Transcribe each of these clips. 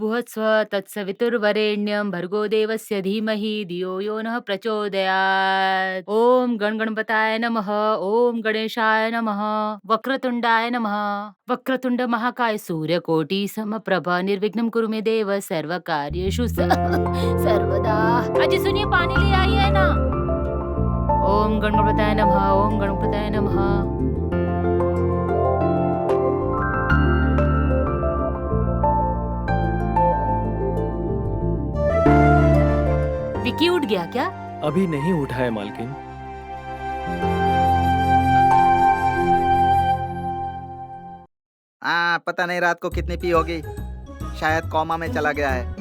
भूर्भुवस्सुः तत्सवितुर्वरेण्यं भर्गो देवस्य धीमहि धियो यो नः प्रचोदयात्। ओम गणगणपताय नमः। ओम गणेशाय नमः। वक्रतुंडाय नमः। वक्रतुंड महाकाय सूर्यकोटि समप्रभ निर्विघ्नं कुरु मे देव सर्वकार्येषु सर्वदा। अजी सुनिए, पानी ले आई है ना। ओम गणगणपताय नमः। ओम गणपताय नमः। विकी उठ गया क्या? अभी नहीं उठा है मालकिन। पता नहीं रात को कितनी पी होगी, शायद कोमा में चला गया है।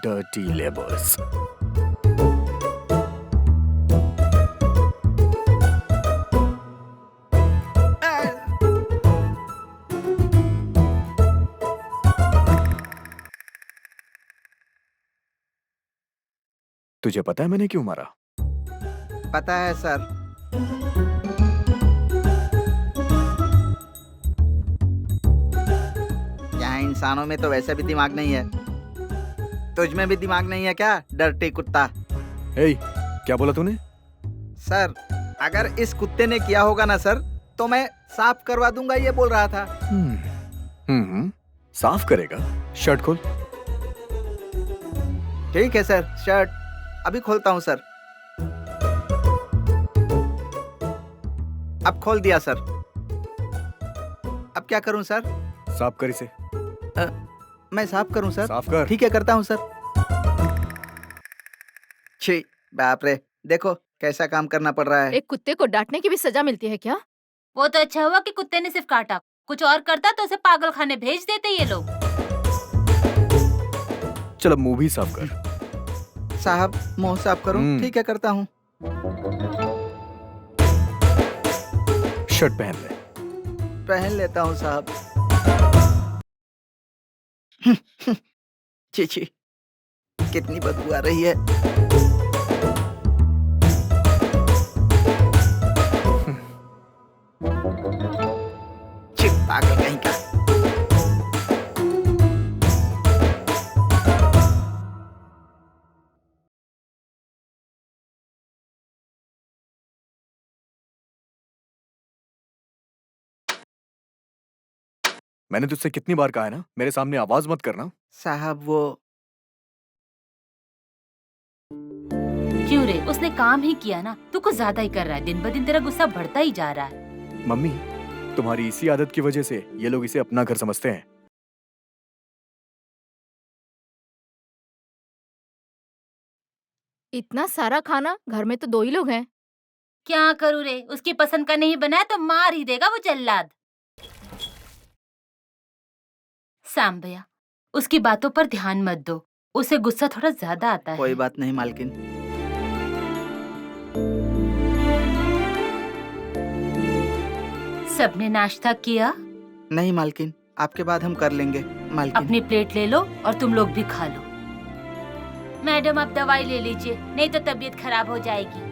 Dirty labors. तुझे पता है मैंने क्यों मारा? पता है सर। यहाँ इंसानों में तो वैसे भी दिमाग नहीं है, तुझ में भी दिमाग नहीं है क्या, डर्टी कुत्ता? हे, क्या बोला तूने? सर, अगर इस कुत्ते ने किया होगा ना सर, तो मैं साफ करवा दूंगा, ये बोल रहा था। साफ करेगा? शर्ट खोल। ठीक है सर, शर्ट अभी खोलता हूँ सर। अब खोल दिया सर। अब क्या करूँ सर? साफ कर इसे। मैं साफ करूँ सर? साफ कर। ठीक है, करता हूँ सर। छी, बाप रे, देखो कैसा काम करना पड़ रहा है। एक कुत्ते को डांटने की भी सजा मिलती है क्या? वो तो अच्छा हुआ कि कुत्ते ने सिर्फ काटा, कुछ और करता तो उसे पागल खाने भेज देते ये लोग। चल अब मुंह भी साफ कर। साहब, मुंह साफ करूं? ठीक है, करता हूँ। शर्ट पहन ले। पहन लेता हूँ साहब। छी छी, कितनी बदबू आ रही है। छी, पागल कहीं का। मैंने तुझसे कितनी बार कहा है ना, मेरे सामने आवाज मत करना। साहब वो क्यों रे, उसने काम ही किया ना, तू कुछ ज्यादा ही कर रहा है। दिन ब दिन तेरा गुस्सा बढ़ता ही जा रहा है। मम्मी, तुम्हारी इसी आदत की वजह से ये लोग इसे अपना घर समझते हैं। इतना सारा खाना, घर में तो 2 ही लोग हैं। क्या करूँ रे, उसकी पसंद का नहीं बनाया तो मार ही देगा वो जल्लाद। सैम भैया, उसकी बातों पर ध्यान मत दो, उसे गुस्सा थोड़ा ज्यादा आता है। कोई बात नहीं मालकिन। सबने नाश्ता किया? नहीं मालकिन, आपके बाद हम कर लेंगे मालकिन। अपनी प्लेट ले लो और तुम लोग भी खा लो। मैडम, आप दवाई ले लीजिए, नहीं तो तबीयत खराब हो जाएगी।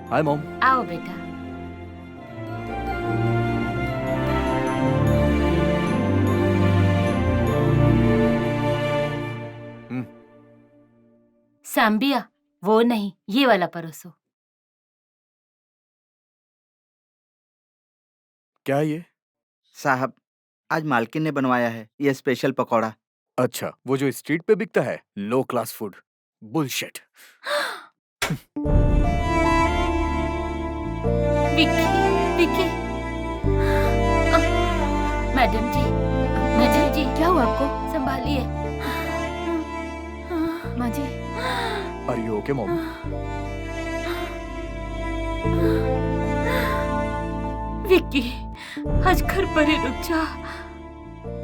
Hi mom. आओ बेटा। सांबिया, वो नहीं, ये वाला परोसो। क्या ये? साहब, आज मालकिन ने बनवाया है ये स्पेशल पकौड़ा। अच्छा, वो जो स्ट्रीट पे बिकता है, low class food. Bullshit. Vicky, Vicky. Madam जी, मैडम जी, क्या हुआ आपको? संभालिए। माँ जी, are you okay mom? Vicky, आज घर पर ही रुक जा।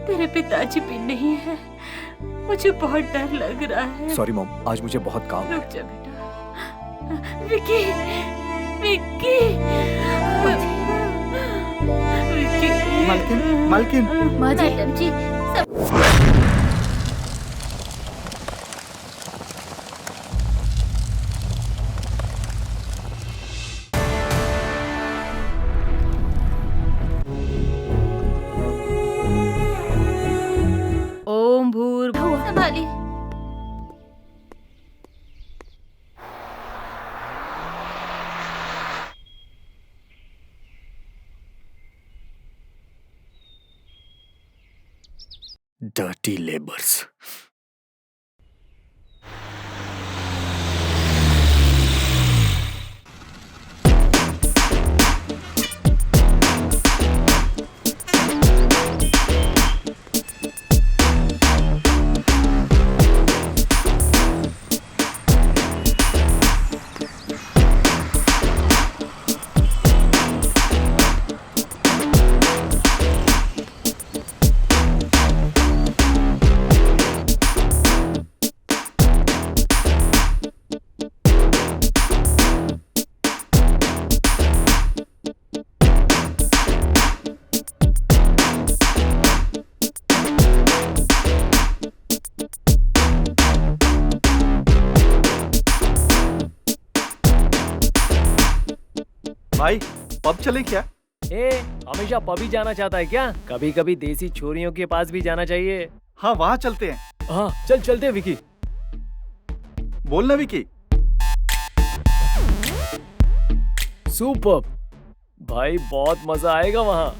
तेरे पिताजी भी नहीं है, मुझे बहुत डर लग रहा है। सॉरी मॉम, आज मुझे बहुत काम है। रुक जा बेटा। विक्की, विक्की, विक्की। मालकिन, मालकिन। माँ जी, मैडम जी, ओम भूर्भुवः संभालिए। Dirty labours. भाई पब चले क्या? ए, हमेशा पब ही जाना चाहता है क्या? कभी कभी देसी छोरियों के पास भी जाना चाहिए। हाँ वहाँ चलते हैं। हाँ चल चलते हैं विकी। बोलना विकी। सुपर भाई, बहुत मजा आएगा वहाँ।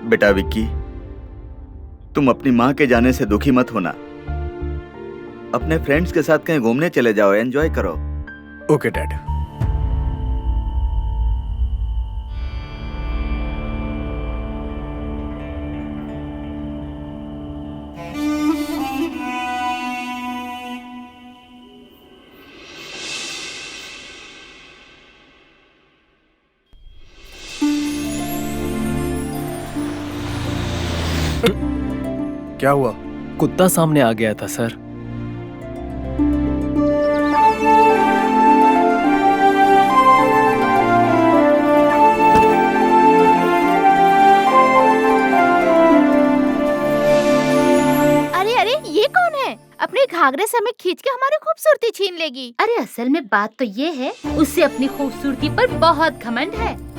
बेटा विक्की, तुम अपनी माँ के जाने से दुखी मत होना। अपने फ्रेंड्स के साथ कहीं घूमने चले जाओ, एंजॉय करो। Okay dad. क्या हुआ? कुत्ता सामने आ गया था सर। अरे अरे, ये कौन है? अपने घाघरे से हमें खींच के हमारी खूबसूरती छीन लेगी। अरे असल में बात तो ये है, उसे अपनी खूबसूरती पर बहुत घमंड है।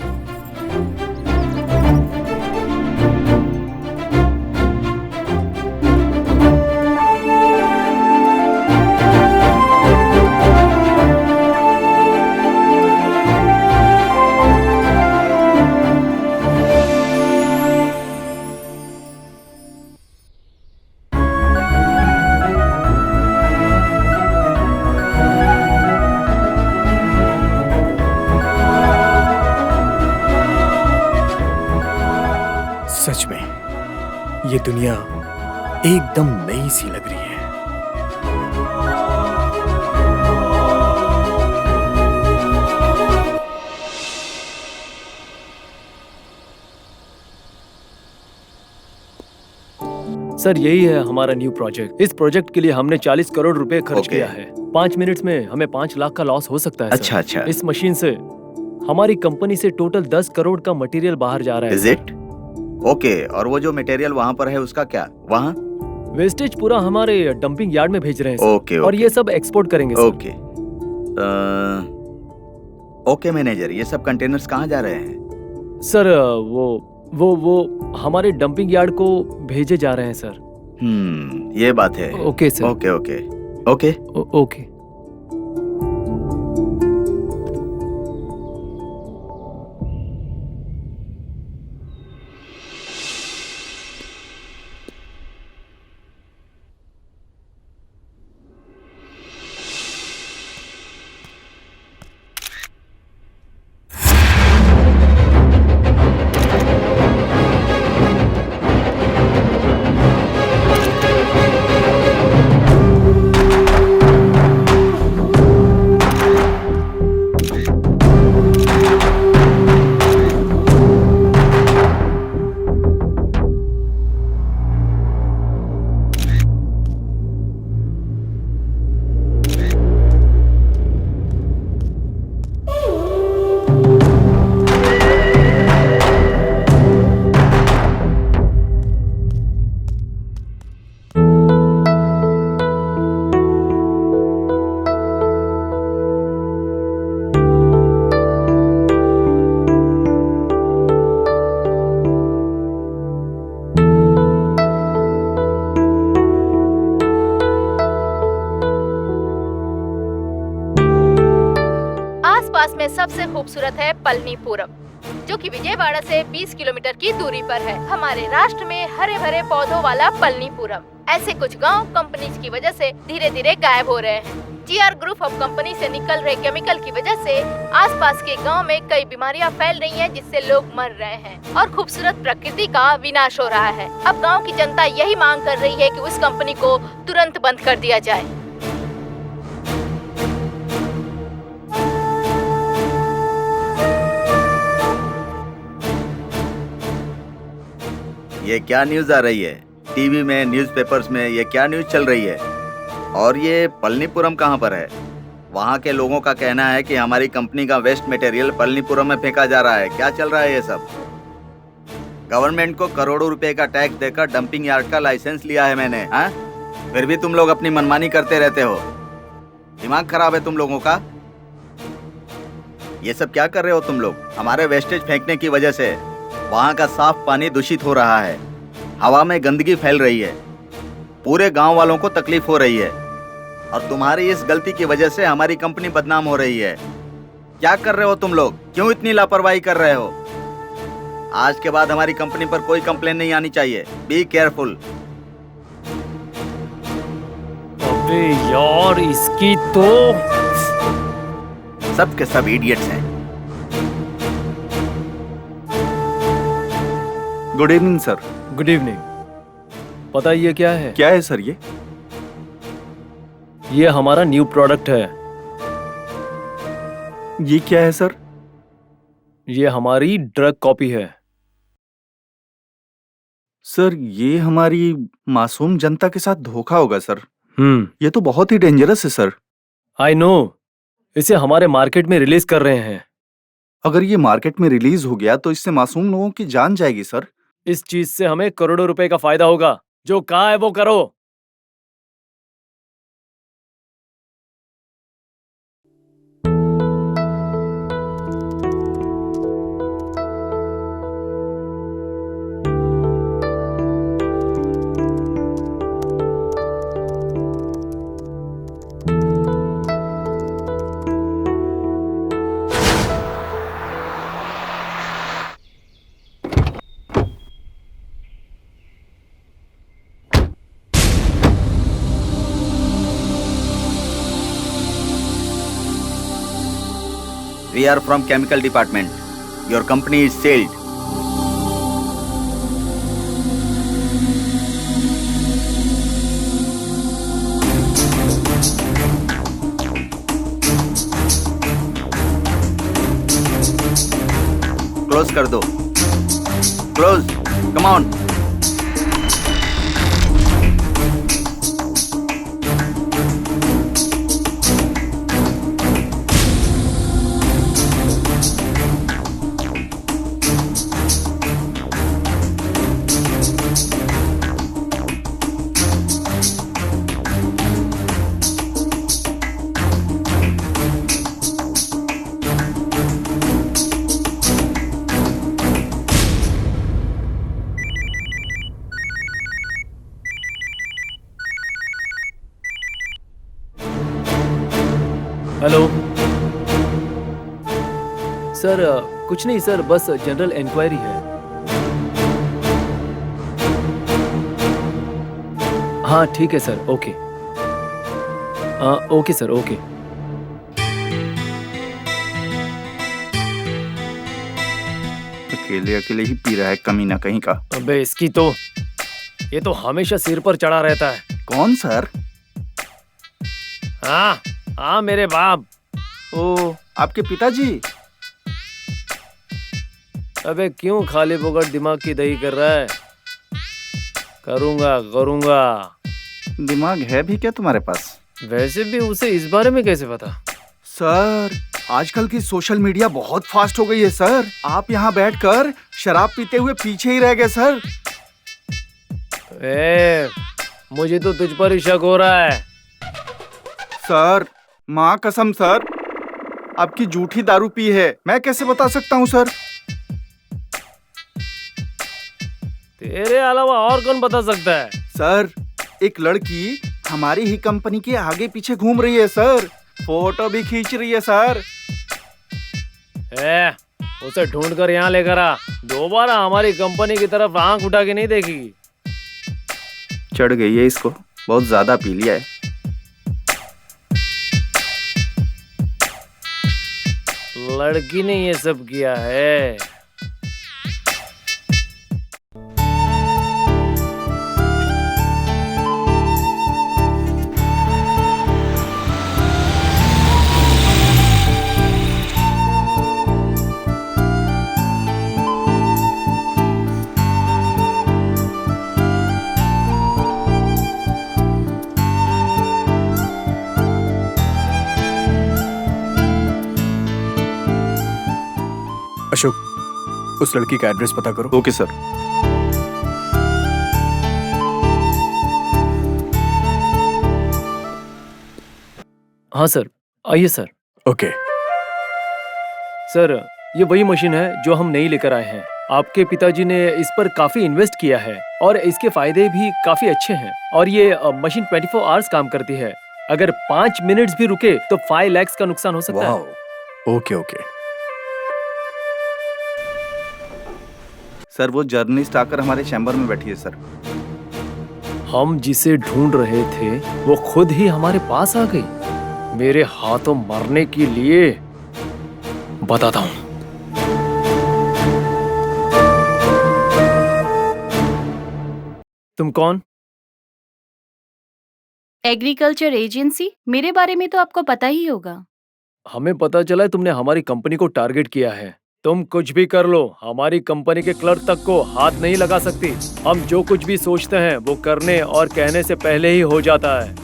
सच में ये दुनिया एकदम नई सी लग रही है। सर यही है हमारा न्यू प्रोजेक्ट। इस प्रोजेक्ट के लिए हमने 40 करोड़ रुपए खर्च Okay. किया है। 5 मिनट्स में हमें 5 लाख का लॉस हो सकता है। अच्छा सर। अच्छा। इस मशीन से हमारी कंपनी से टोटल 10 करोड़ का मटेरियल बाहर जा रहा है। Is it? ओके, और वो जो मटेरियल वहाँ पर है उसका क्या? वहाँ? वेस्टेज पूरा हमारे डंपिंग यार्ड में भेज रहे हैं सर। ओके और ओके ये सब एक्सपोर्ट करेंगे सर। ओके। ओके मैनेजर, ये सब कंटेनर्स कहाँ जा रहे हैं? सर वो हमारे डंपिंग यार्ड को भेजे जा रहे हैं सर। ये बात है। Okay sir. Okay okay okay. Okay. आसपास में सबसे खूबसूरत है पलनीपुरम, जो कि विजयवाड़ा से 20 किलोमीटर की दूरी पर है। हमारे राष्ट्र में हरे भरे पौधों वाला पलनीपुरम। ऐसे कुछ गांव कंपनीज की वजह से धीरे धीरे गायब हो रहे हैं। जीआर ग्रुप ऑफ कंपनी से निकल रहे केमिकल की वजह से आसपास के गांव में कई बीमारियां फैल रही हैं, जिससे लोग मर रहे हैं और खूबसूरत प्रकृति का विनाश हो रहा है। अब गांव की जनता यही मांग कर रही है कि उस कंपनी को तुरंत बंद कर दिया जाए। ये क्या न्यूज़ आ रही है? टीवी में, न्यूज़पेपर्स में ये क्या न्यूज़ चल रही है? और ये पलनीपुरम कहाँ पर है? वहाँ के लोगों का कहना है कि हमारी कंपनी का वेस्ट मटेरियल पलनीपुरम में फेंका जा रहा है। क्या चल रहा है ये सब? गवर्नमेंट को करोड़ों रुपए का टैक्स देकर डंपिंग यार्ड का लाइसेंस लिया है मैंने, हाँ? फिर भी तुम लोग अपनी मनमानी करते रहते हो। दिमाग खराब है तुम लोगों का। ये सब क्या कर रहे हो तुम लोग? हमारे वेस्टेज फेंकने की वजह से वहाँ का साफ पानी दूषित हो रहा है, हवा में गंदगी फैल रही है, पूरे गांव वालों को तकलीफ हो रही है, और तुम्हारी इस गलती की वजह से हमारी कंपनी बदनाम हो रही है। क्या कर रहे हो तुम लोग? क्यों इतनी लापरवाही कर रहे हो? आज के बाद हमारी कंपनी पर कोई कंप्लेन नहीं आनी चाहिए। Be careful. अबे यार, इसकी तो सब के सब इडियट्स हैं। Good evening sir. Good evening. पता ये क्या है? क्या है सर ये? ये हमारा न्यू प्रोडक्ट है। ये क्या है सर? ये हमारी ड्रग कॉपी है। सर ये हमारी मासूम जनता के साथ धोखा होगा सर। ये तो बहुत ही डेंजरस है सर। I know. इसे हमारे मार्केट में रिलीज कर रहे हैं। अगर ये मार्केट में रिलीज हो गया तो इससे मासूम लोगों की जान जाएगी सर। इस चीज से हमें करोड़ों रुपए का फायदा होगा। जो कहा है वो करो। We are from chemical department. Your company is sealed. Close कर दो। Close, come on. Hello sir, कुछ नहीं सर, बस जनरल इंक्वायरी है। हाँ ठीक है sir, okay. Okay sir, okay. अकेले अकेले ही पी रहा है कमीना कहीं का। अबे इसकी तो, ये तो हमेशा सिर पर चढ़ा रहता है। कौन सर? हाँ हाँ, मेरे बाप। ओ, आपके पिताजी? अबे क्यों खाली बोगट दिमाग की दही कर रहा है? करूंगा करूंगा। दिमाग है भी क्या तुम्हारे पास? वैसे भी उसे इस बारे में कैसे पता? सर, आजकल की सोशल मीडिया बहुत फास्ट हो गई है सर। आप यहाँ बैठकर शराब पीते हुए पीछे ही रह गए सर। मुझे तो तुझ पर ही शक हो रहा है। सर, माँ कसम सर, आपकी झूठी दारू पी है। मैं कैसे बता सकता हूँ सर? तेरे अलावा और कौन बता सकता है? सर, एक लड़की हमारी ही कंपनी के आगे पीछे घूम रही है सर। फोटो भी खींच रही है सर। उसे ढूंढ कर यहाँ लेकर आ। दोबारा हमारी कंपनी की तरफ आंख उठा के नहीं देखेगी। चढ़ गई है इसको, बहुत ज्यादा पी लिया है। लड़की ने ये सब किया है। अशोक, उस लड़की का एड्रेस पता करो। Okay sir. हाँ सर, आइए सर। ओके। सर, ये वही मशीन है जो हम नई लेकर आए हैं। आपके पिताजी ने इस पर काफी इन्वेस्ट किया है और इसके फायदे भी काफी अच्छे हैं। और ये मशीन 24 आवर्स काम करती है। अगर 5 मिनट्स भी रुके तो 5 लाख का नुकसान हो सकता है। Wow, okay okay. सर, वो जर्नलिस्ट आकर हमारे चैम्बर में बैठी है सर। हम जिसे ढूंढ रहे थे वो खुद ही हमारे पास आ गई, मेरे हाथों मरने के लिए। बताता हूँ। तुम कौन? Agriculture agency? मेरे बारे में तो आपको पता ही होगा। हमें पता चला है तुमने हमारी कंपनी को टारगेट किया है। तुम कुछ भी कर लो, हमारी कंपनी के क्लर्क तक को हाथ नहीं लगा सकती। हम जो कुछ भी सोचते हैं वो करने और कहने से पहले ही हो जाता है।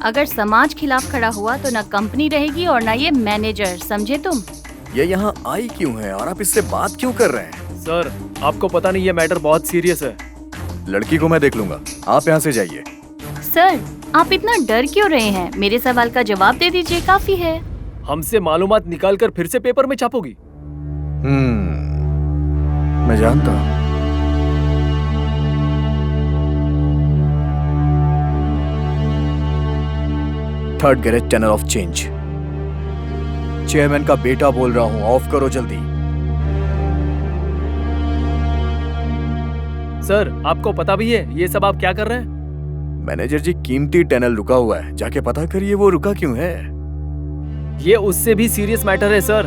अगर समाज खिलाफ खड़ा हुआ तो ना कंपनी रहेगी और ना ये मैनेजर, समझे तुम? ये यहाँ आई क्यों है और आप इससे बात क्यों कर रहे हैं? सर, आपको पता नहीं ये मैटर बहुत सीरियस है। लड़की को मैं देख लूंगा, आप यहाँ से जाइए। सर, आप इतना डर क्यों रहे हैं? मेरे सवाल का जवाब दे दीजिए, काफी है। हमसे मालूमात निकाल कर फिर से पेपर में छापोगी? मैं जानता हूँ। Third garage tunnel of change. Chairman का बेटा बोल रहा हूँ, ऑफ करो जल्दी। सर, आपको पता भी है ये सब आप क्या कर रहे हैं? मैनेजर जी, कीमती टनल रुका हुआ है, जाके पता करिए वो रुका क्यों है। ये उससे भी सीरियस मैटर है सर।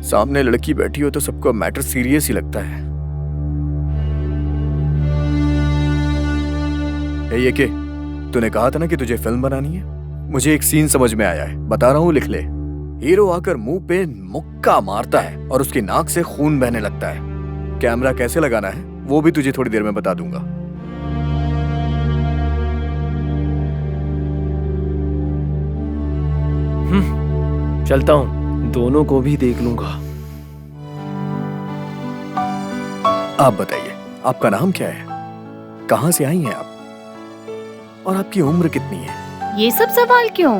सामने लड़की बैठी हो तो सबको मैटर सीरियस ही लगता है। ये के, तूने कहा था ना कि तुझे फिल्म बनानी है। मुझे एक सीन समझ में आया है, बता रहा हूँ, लिख ले। हीरो आकर मुंह पे मुक्का मारता है और उसकी नाक से खून बहने लगता है। कैमरा कैसे लगाना है वो भी तुझे थोड़ी देर में बता दूंगा। चलता हूँ, दोनों को भी देख लूंगा। आप बताइए, आपका नाम क्या है, कहाँ से आई हैं आप, और आपकी उम्र कितनी है? ये सब सवाल क्यों?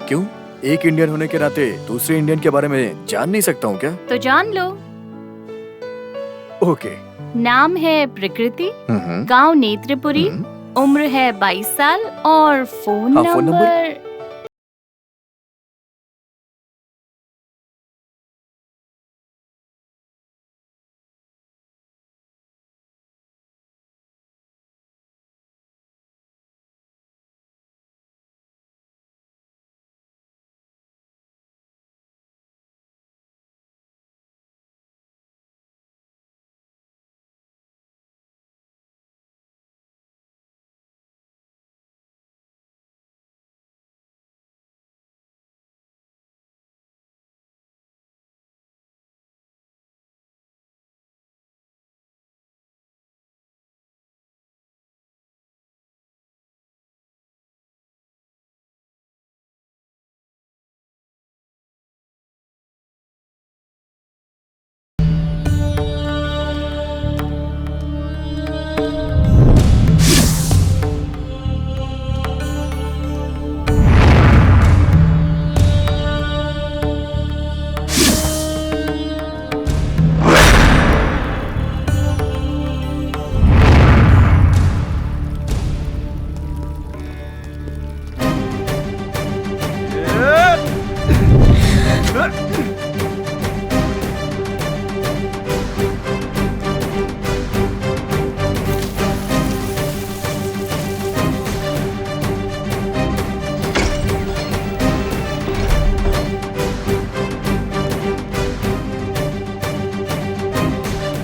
क्यों? एक इंडियन होने के नाते दूसरे इंडियन के बारे में जान नहीं सकता हूँ क्या? तो जान लो। ओके। नाम है प्रकृति, हम्म। गांव नेत्रपुरी, उम्र है 22 साल और फोन हाँ, फोन नंबर।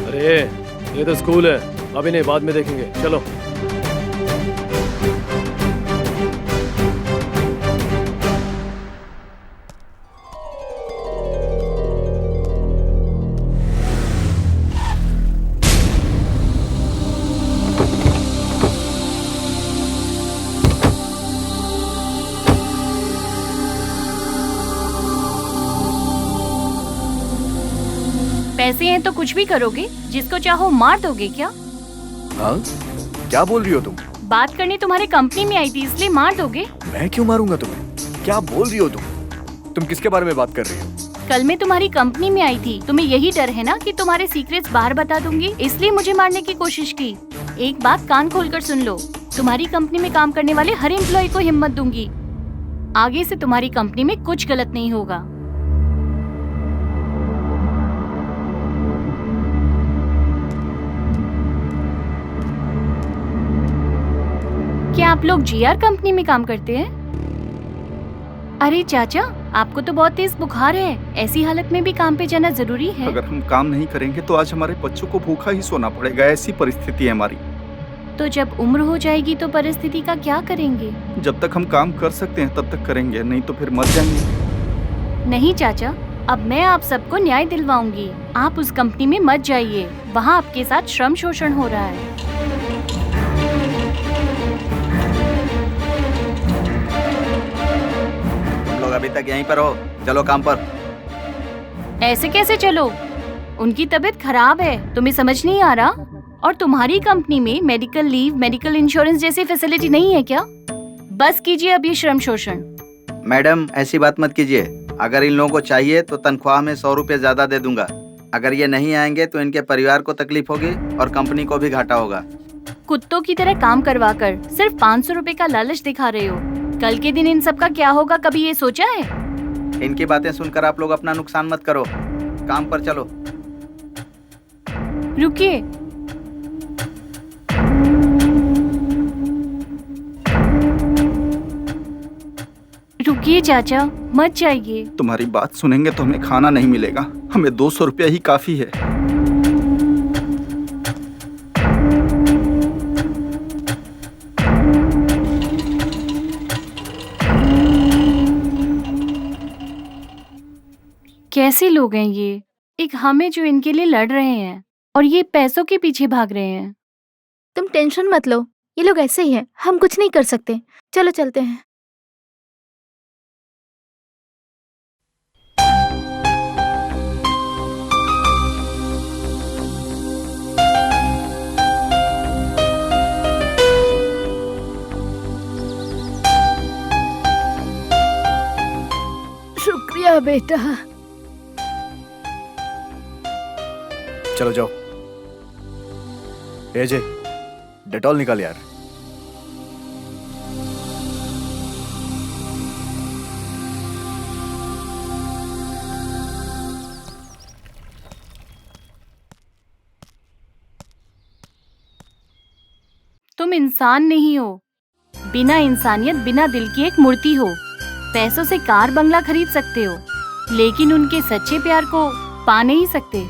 अरे ये तो स्कूल है, अभी नहीं, बाद में देखेंगे, चलो। पैसे हैं तो कुछ भी करोगे, जिसको चाहो मार दोगे क्या? हाँ, क्या बोल रही हो तुम? बात करने तुम्हारे कंपनी में आई थी इसलिए मार दोगे? मैं क्यों मारूंगा तुम्हें? क्या बोल रही हो तुम किसके बारे में बात कर रही हो? कल मैं तुम्हारी कंपनी में आई थी, तुम्हें यही डर है ना कि तुम्हारे सीक्रेट्स बाहर बता दूंगी, इसलिए मुझे मारने की कोशिश की। एक बात कान खोलकर सुन लो, तुम्हारी कंपनी में काम करने वाले हर एम्प्लॉय को हिम्मत दूंगी। आगे से तुम्हारी कंपनी में कुछ गलत नहीं होगा। क्या आप लोग जीआर कंपनी में काम करते हैं? अरे चाचा, आपको तो बहुत तेज बुखार है, ऐसी हालत में भी काम पे जाना जरूरी है। अगर हम काम नहीं करेंगे तो आज हमारे बच्चों को भूखा ही सोना पड़ेगा, ऐसी परिस्थिति है हमारी। तो जब उम्र हो जाएगी तो परिस्थिति का क्या करेंगे? जब तक हम काम कर सकते हैं तब तक करेंगे, नहीं तो फिर मर जाएंगे। नहीं चाचा, अब मैं आप सबको न्याय दिलवाऊंगी। आप उस कंपनी में मत जाइए, वहाँ आपके साथ श्रम शोषण हो रहा है। अभी तक यहीं पर हो, चलो काम पर। ऐसे कैसे चलो? उनकी तबीयत खराब है, तुम्हें समझ नहीं आ रहा? और तुम्हारी कंपनी में मेडिकल लीव, मेडिकल इंश्योरेंस जैसी फैसिलिटी नहीं है क्या? बस कीजिए अब ये श्रम शोषण। मैडम ऐसी बात मत कीजिए, अगर इन लोगों को चाहिए तो तनख्वाह में 100 रुपए ज्यादा दे दूंगा। अगर ये नहीं आएंगे तो इनके परिवार को तकलीफ होगी और कंपनी को भी घाटा होगा। कुत्तों की तरह काम करवा कर सिर्फ 500 रुपए का लालच दिखा रहे हो। कल के दिन इन सब का क्या होगा, कभी ये सोचा है? इनकी बातें सुनकर आप लोग अपना नुकसान मत करो, काम पर चलो। रुकिए, रुकिए चाचा, मत जाइए। तुम्हारी बात सुनेंगे तो हमें खाना नहीं मिलेगा, हमें 200 रुपया ही काफी है। कैसे लोग हैं ये? एक हमें जो इनके लिए लड़ रहे हैं और ये पैसों के पीछे भाग रहे हैं। तुम टेंशन मत लो, ये लोग ऐसे ही हैं, हम कुछ नहीं कर सकते। चलो चलते हैं। शुक्रिया बेटा। चलो जाओ। ए अजय, डेटॉल निकाल यार। तुम इंसान नहीं हो, बिना इंसानियत, बिना दिल की एक मूर्ति हो। पैसों से कार बंगला खरीद सकते हो, लेकिन उनके सच्चे प्यार को पा नहीं सकते।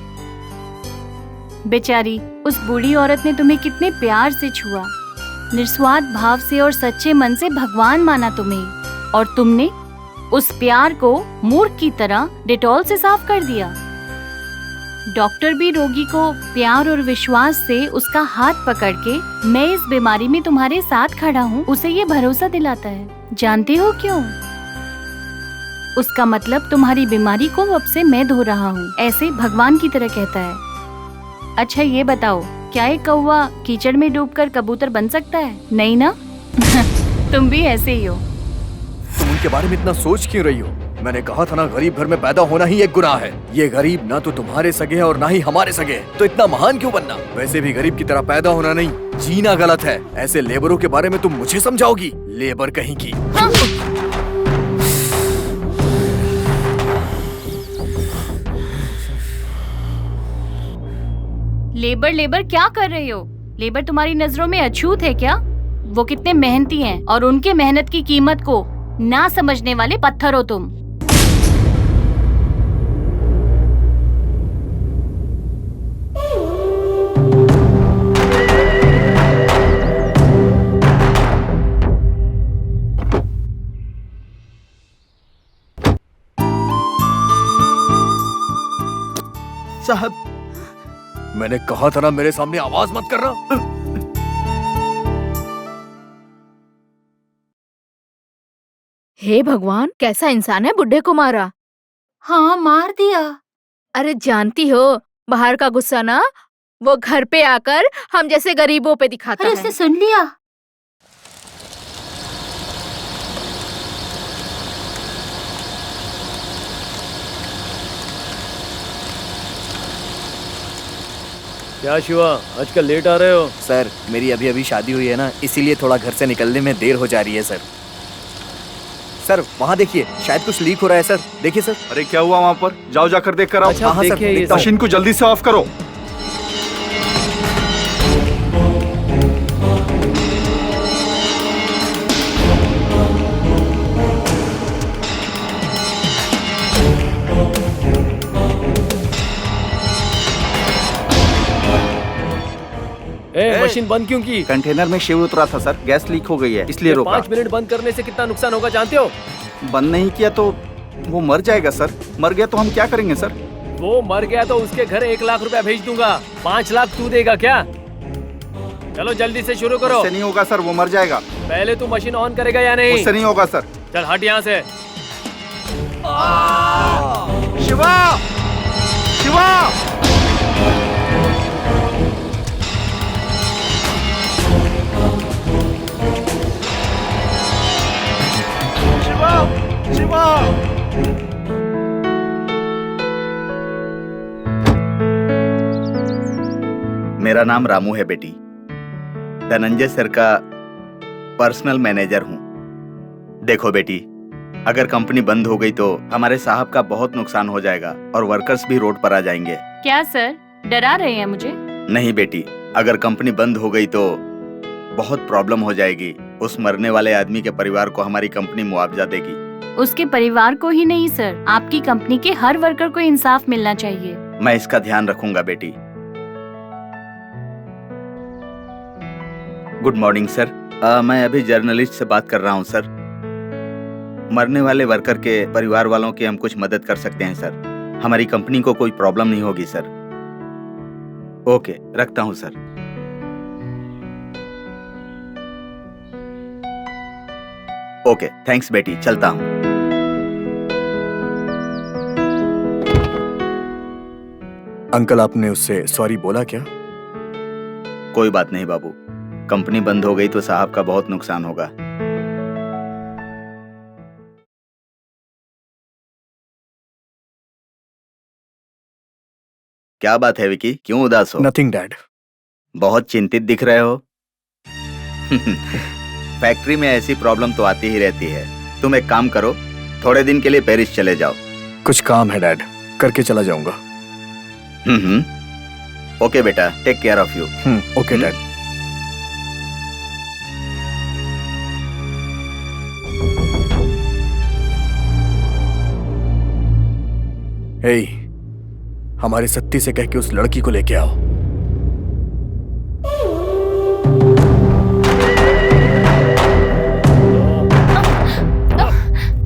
बेचारी उस बूढ़ी औरत ने तुम्हें कितने प्यार से छुआ, निस्वार्थ भाव से और सच्चे मन से भगवान माना तुम्हें, और तुमने उस प्यार को मूर्ख की तरह डेटॉल से साफ कर दिया। डॉक्टर भी रोगी को प्यार और विश्वास से उसका हाथ पकड़ के मैं इस बीमारी में तुम्हारे साथ खड़ा हूँ, उसे ये भरोसा दिलाता है। जानते हो क्यों? उसका मतलब तुम्हारी बीमारी को अब से मैं धो रहा हूँ, ऐसे भगवान की तरह कहता है। अच्छा ये बताओ, क्या एक कौवा कीचड़ में डूबकर कबूतर बन सकता है? नहीं ना? तुम भी ऐसे ही हो। तुम उनके बारे में इतना सोच क्यों रही हो? मैंने कहा था ना, गरीब घर में पैदा होना ही एक गुनाह है। ये गरीब ना तो तुम्हारे सगे हैं और ना ही हमारे सगे हैं, तो इतना महान क्यों बनना? वैसे भी गरीब की तरह पैदा होना नहीं, जीना गलत है। ऐसे लेबरों के बारे में तुम मुझे समझाओगी? लेबर कहीं की। लेबर लेबर क्या कर रहे हो? लेबर तुम्हारी नजरों में अछूत है क्या? वो कितने मेहनती हैं और उनके मेहनत की कीमत को ना समझने वाले पत्थर हो तुम। साहब, मैंने कहा था ना, मेरे सामने आवाज मत करना। हे भगवान, कैसा इंसान है, बुड्ढे को मारा। हाँ, मार दिया। अरे जानती हो, बाहर का गुस्सा ना वो घर पे आकर हम जैसे गरीबों पे दिखाता अरे है। उसने सुन लिया। क्या शिवा, आजकल लेट आ रहे हो? सर, मेरी अभी अभी शादी हुई है ना, इसीलिए थोड़ा घर से निकलने में देर हो जा रही है सर। सर वहाँ देखिए, शायद कुछ लीक हो रहा है सर। देखिए सर। अरे क्या हुआ वहाँ पर? जाओ जाकर देख कर आओ। अच्छा, हाँ, सर, देखिए ये देखता हूँ। मशीन को जल्दी से ऑफ करो। मशीन बंद क्यों की? कंटेनर में शेव उतरा था सर, गैस लीक हो गई है, इसलिए रोका। 5 मिनट बंद करने से कितना नुकसान होगा जानते हो? बंद नहीं किया तो वो मर जाएगा सर। मर गया तो हम क्या करेंगे सर? वो मर गया तो उसके घर 1 लाख रुपया भेज दूंगा। 5 लाख तू देगा क्या? चलो जल्दी से शुरू करो। उससे नहीं होगा सर, वो मर जाएगा। पहले तू मशीन ऑन करेगा या नहीं? उससे नहीं होगा सर। चल हट यहाँ से। शिवा! शिवा! शिवा! मेरा नाम रामू है बेटी, धनंजय सर का पर्सनल मैनेजर हूँ। देखो बेटी, अगर कंपनी बंद हो गई तो हमारे साहब का बहुत नुकसान हो जाएगा और वर्कर्स भी रोड पर आ जाएंगे। क्या सर, डरा रहे हैं मुझे? नहीं बेटी, अगर कंपनी बंद हो गई तो बहुत प्रॉब्लम हो जाएगी। उस मरने वाले आदमी के परिवार को हमारी कंपनी मुआवजा देगी। उसके परिवार को ही नहीं सर, आपकी कंपनी के हर वर्कर को इंसाफ मिलना चाहिए। मैं इसका ध्यान रखूंगा बेटी। Good morning sir. मैं अभी जर्नलिस्ट से बात कर रहा हूँ सर। मरने वाले वर्कर के परिवार वालों की हम कुछ मदद कर सकते हैं सर। हमारी कंपनी को कोई प्रॉब्लम नहीं होगी सर। ओके, रखता हूँ सर। ओके, थैंक्स बेटी, चलता हूँ। अंकल, आपने उससे सॉरी बोला क्या? कोई बात नहीं बाबू, कंपनी बंद हो गई तो साहब का बहुत नुकसान होगा। क्या बात है विकी, क्यों उदास हो? Nothing dad. बहुत चिंतित दिख रहे हो। फैक्ट्री में ऐसी प्रॉब्लम तो आती ही रहती है। तुम एक काम करो, थोड़े दिन के लिए पेरिस चले जाओ। कुछ काम है डैड, करके चला जाऊंगा। ओके बेटा, take care of you. Okay dad. Hey, हमारी सत्ती से कह के उस लड़की को लेके आओ।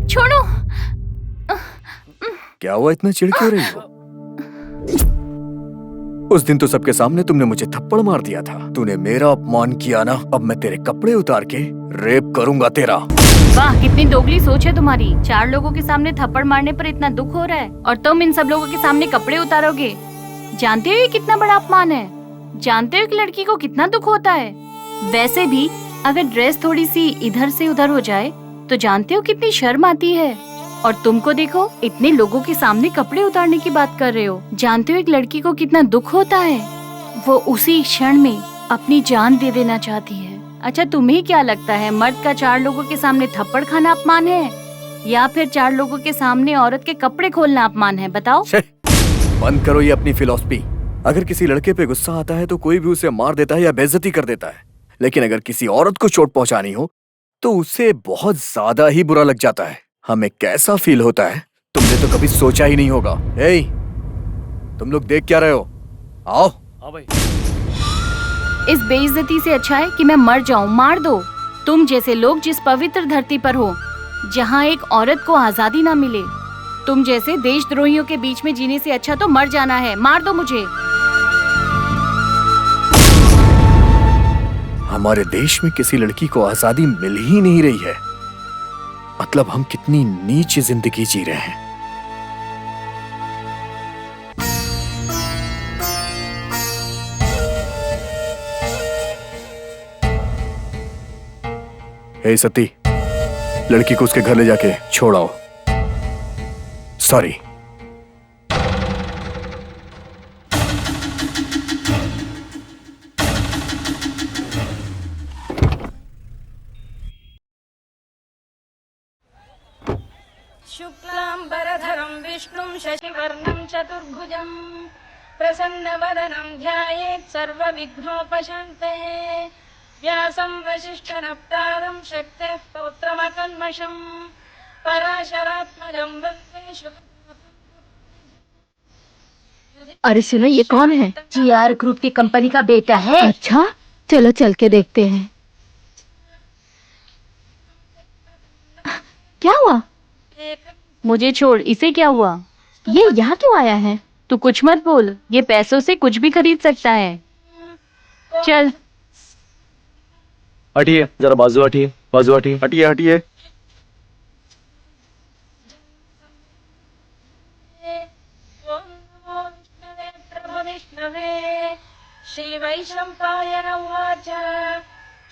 छोड़ो। क्या हुआ, इतना चिढ़ क्यों रही हो? उस दिन तो सबके सामने तुमने मुझे थप्पड़ मार दिया था। तूने मेरा अपमान किया ना, अब मैं तेरे कपड़े उतार के रेप करूंगा तेरा। वाह, कितनी दोगली सोच है तुम्हारी। 4 लोगों के सामने थप्पड़ मारने पर इतना दुख हो रहा है और तुम इन सब लोगों के सामने कपड़े उतारोगे। जानते हो ये कितना बड़ा अपमान है? जानते हो कि लड़की को कितना दुख होता है? वैसे भी अगर ड्रेस थोड़ी सी इधर से उधर हो जाए तो जानते हो कितनी शर्म आती है। और तुमको देखो, इतने लोगों के सामने कपड़े उतारने की बात कर रहे हो। जानते हो एक लड़की को कितना दुख होता है? वो उसी क्षण में अपनी जान दे देना चाहती है। अच्छा, तुम्हें क्या लगता है, मर्द का 4 लोगों के सामने थप्पड़ खाना अपमान है या फिर 4 लोगों के सामने औरत के कपड़े खोलना अपमान है? बताओ। बंद करो ये अपनी फिलॉसफी। अगर किसी लड़के पे गुस्सा आता है तो कोई भी उसे मार देता है या बेइज्जती कर देता है, लेकिन अगर किसी औरत को चोट पहुंचानी हो तो उसे बहुत ज्यादा ही बुरा लग जाता है। हमें कैसा फील होता है तुमने तो कभी सोचा ही नहीं होगा। हे, तुम लोग देख क्या रहे हो? आओ। हाँ भाई। इस बेइज्जती से अच्छा है कि मैं मर जाऊं। मार दो। तुम जैसे लोग जिस पवित्र धरती पर हो जहां एक औरत को आजादी ना मिले, तुम जैसे देशद्रोहियों के बीच में जीने से अच्छा तो मर जाना है। मार दो मुझे। हमारे देश में किसी लड़की को आजादी मिल ही नहीं रही है। मतलब हम कितनी नीच जिंदगी जी रहे हैं। हे सती, लड़की को उसके घर ले जाके छोड़ आओ। सॉरी। शुक्लांबरधरं विष्णुं शशिवर्णं चतुर्भुजं प्रसन्नवदनं ध्यायेत् सर्वविघ्नोपशान्तये। व्यासं वसिष्ठनप्तारं शक्तेः पौत्रमकल्मषं पराशरात्मजं वन्दे शुक्। अरे सुनो, ये कौन है? GR ग्रुप की कंपनी का बेटा है। अच्छा, चलो चल के देखते हैं। क्या हुआ? मुझे छोड़, इसे क्या हुआ? ये यहाँ क्यों आया है? तू कुछ मत बोल, ये पैसों से कुछ भी खरीद सकता है। चल। हटिए जरा, बाजू हटिए, बाजू हटिए, हटिए हटिए। श्रीवैशम्पायन उवाच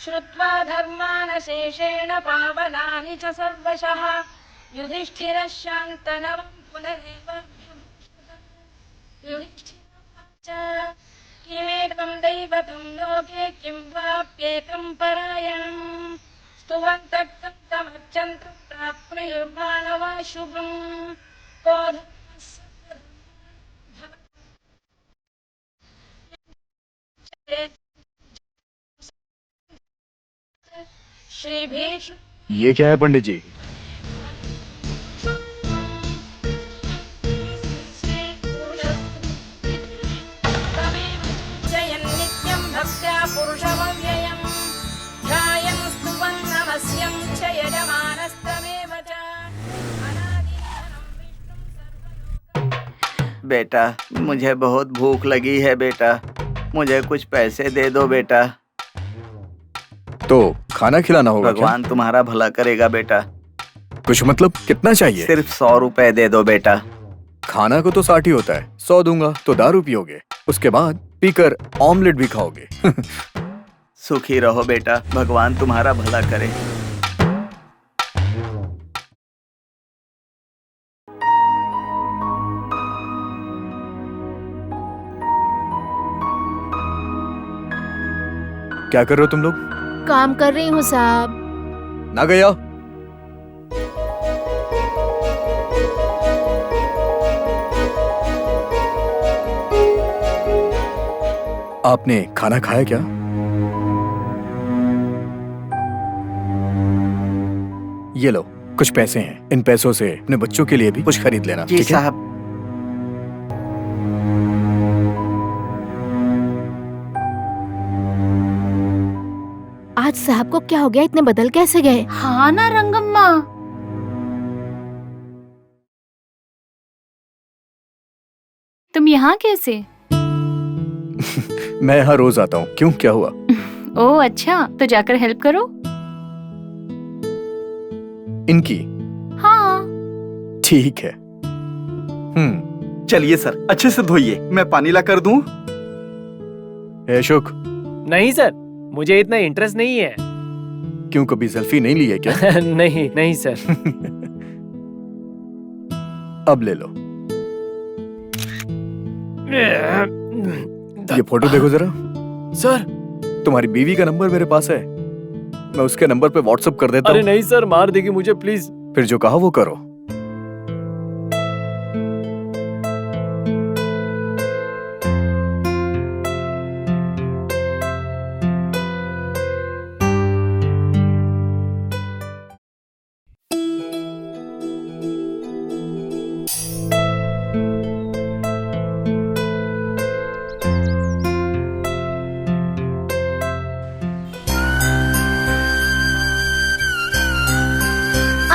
श्रुत्वा धर्मानशेषेण पावनानि च सर्वशः युधिष्ठिरः शान्तनवं पुनरेव युधिष्ठिरः किमेकं दैवतं लोके किं वाप्येकं परायणं स्तुवन्तः तमर्चन्तं प्राप्नुयुर्मानवा शुभं को श्री भीष्म। ये क्या है पंडित जी? बेटा, मुझे बहुत भूख लगी है बेटा, मुझे कुछ पैसे दे दो बेटा। तो खाना खिलाना होगा क्या? भगवान तुम्हारा भला करेगा बेटा। कुछ मतलब कितना चाहिए? सिर्फ 100 रुपए दे दो बेटा। खाना को तो 60 ही होता है, 100 दूंगा तो दारू पियोगे, उसके बाद पीकर ऑमलेट भी खाओगे। सुखी रहो बेटा, भगवान तुम्हारा भला करे। क्या कर रहे हो तुम लोग? काम कर रही हूँ साहब। ना गया? आपने खाना खाया क्या? ये लो, कुछ पैसे हैं, इन पैसों से अपने बच्चों के लिए भी कुछ खरीद लेना। जी ठीक है? साहब। आज साहब को क्या हो गया, इतने बदल कैसे गए? हाँ ना रंगम्मा। तुम यहाँ कैसे? मैं यहाँ रोज आता हूँ। क्यों, क्या हुआ? ओह अच्छा, तो जाकर हेल्प करो। इनकी? हाँ। ठीक है। चलिए सर, अच्छे से धोइए, मैं पानी ला कर दूं? ए अशोक, नहीं सर, मुझे इतना इंटरेस्ट नहीं है। क्यों, कभी सेल्फी नहीं ली है क्या? नहीं नहीं सर। अब ले लो। ये फोटो देखो जरा। सर, तुम्हारी बीवी का नंबर मेरे पास है, मैं उसके नंबर पे व्हाट्सएप कर देता अरे हूँ। नहीं सर, मार देगी मुझे प्लीज। फिर जो कहा वो करो।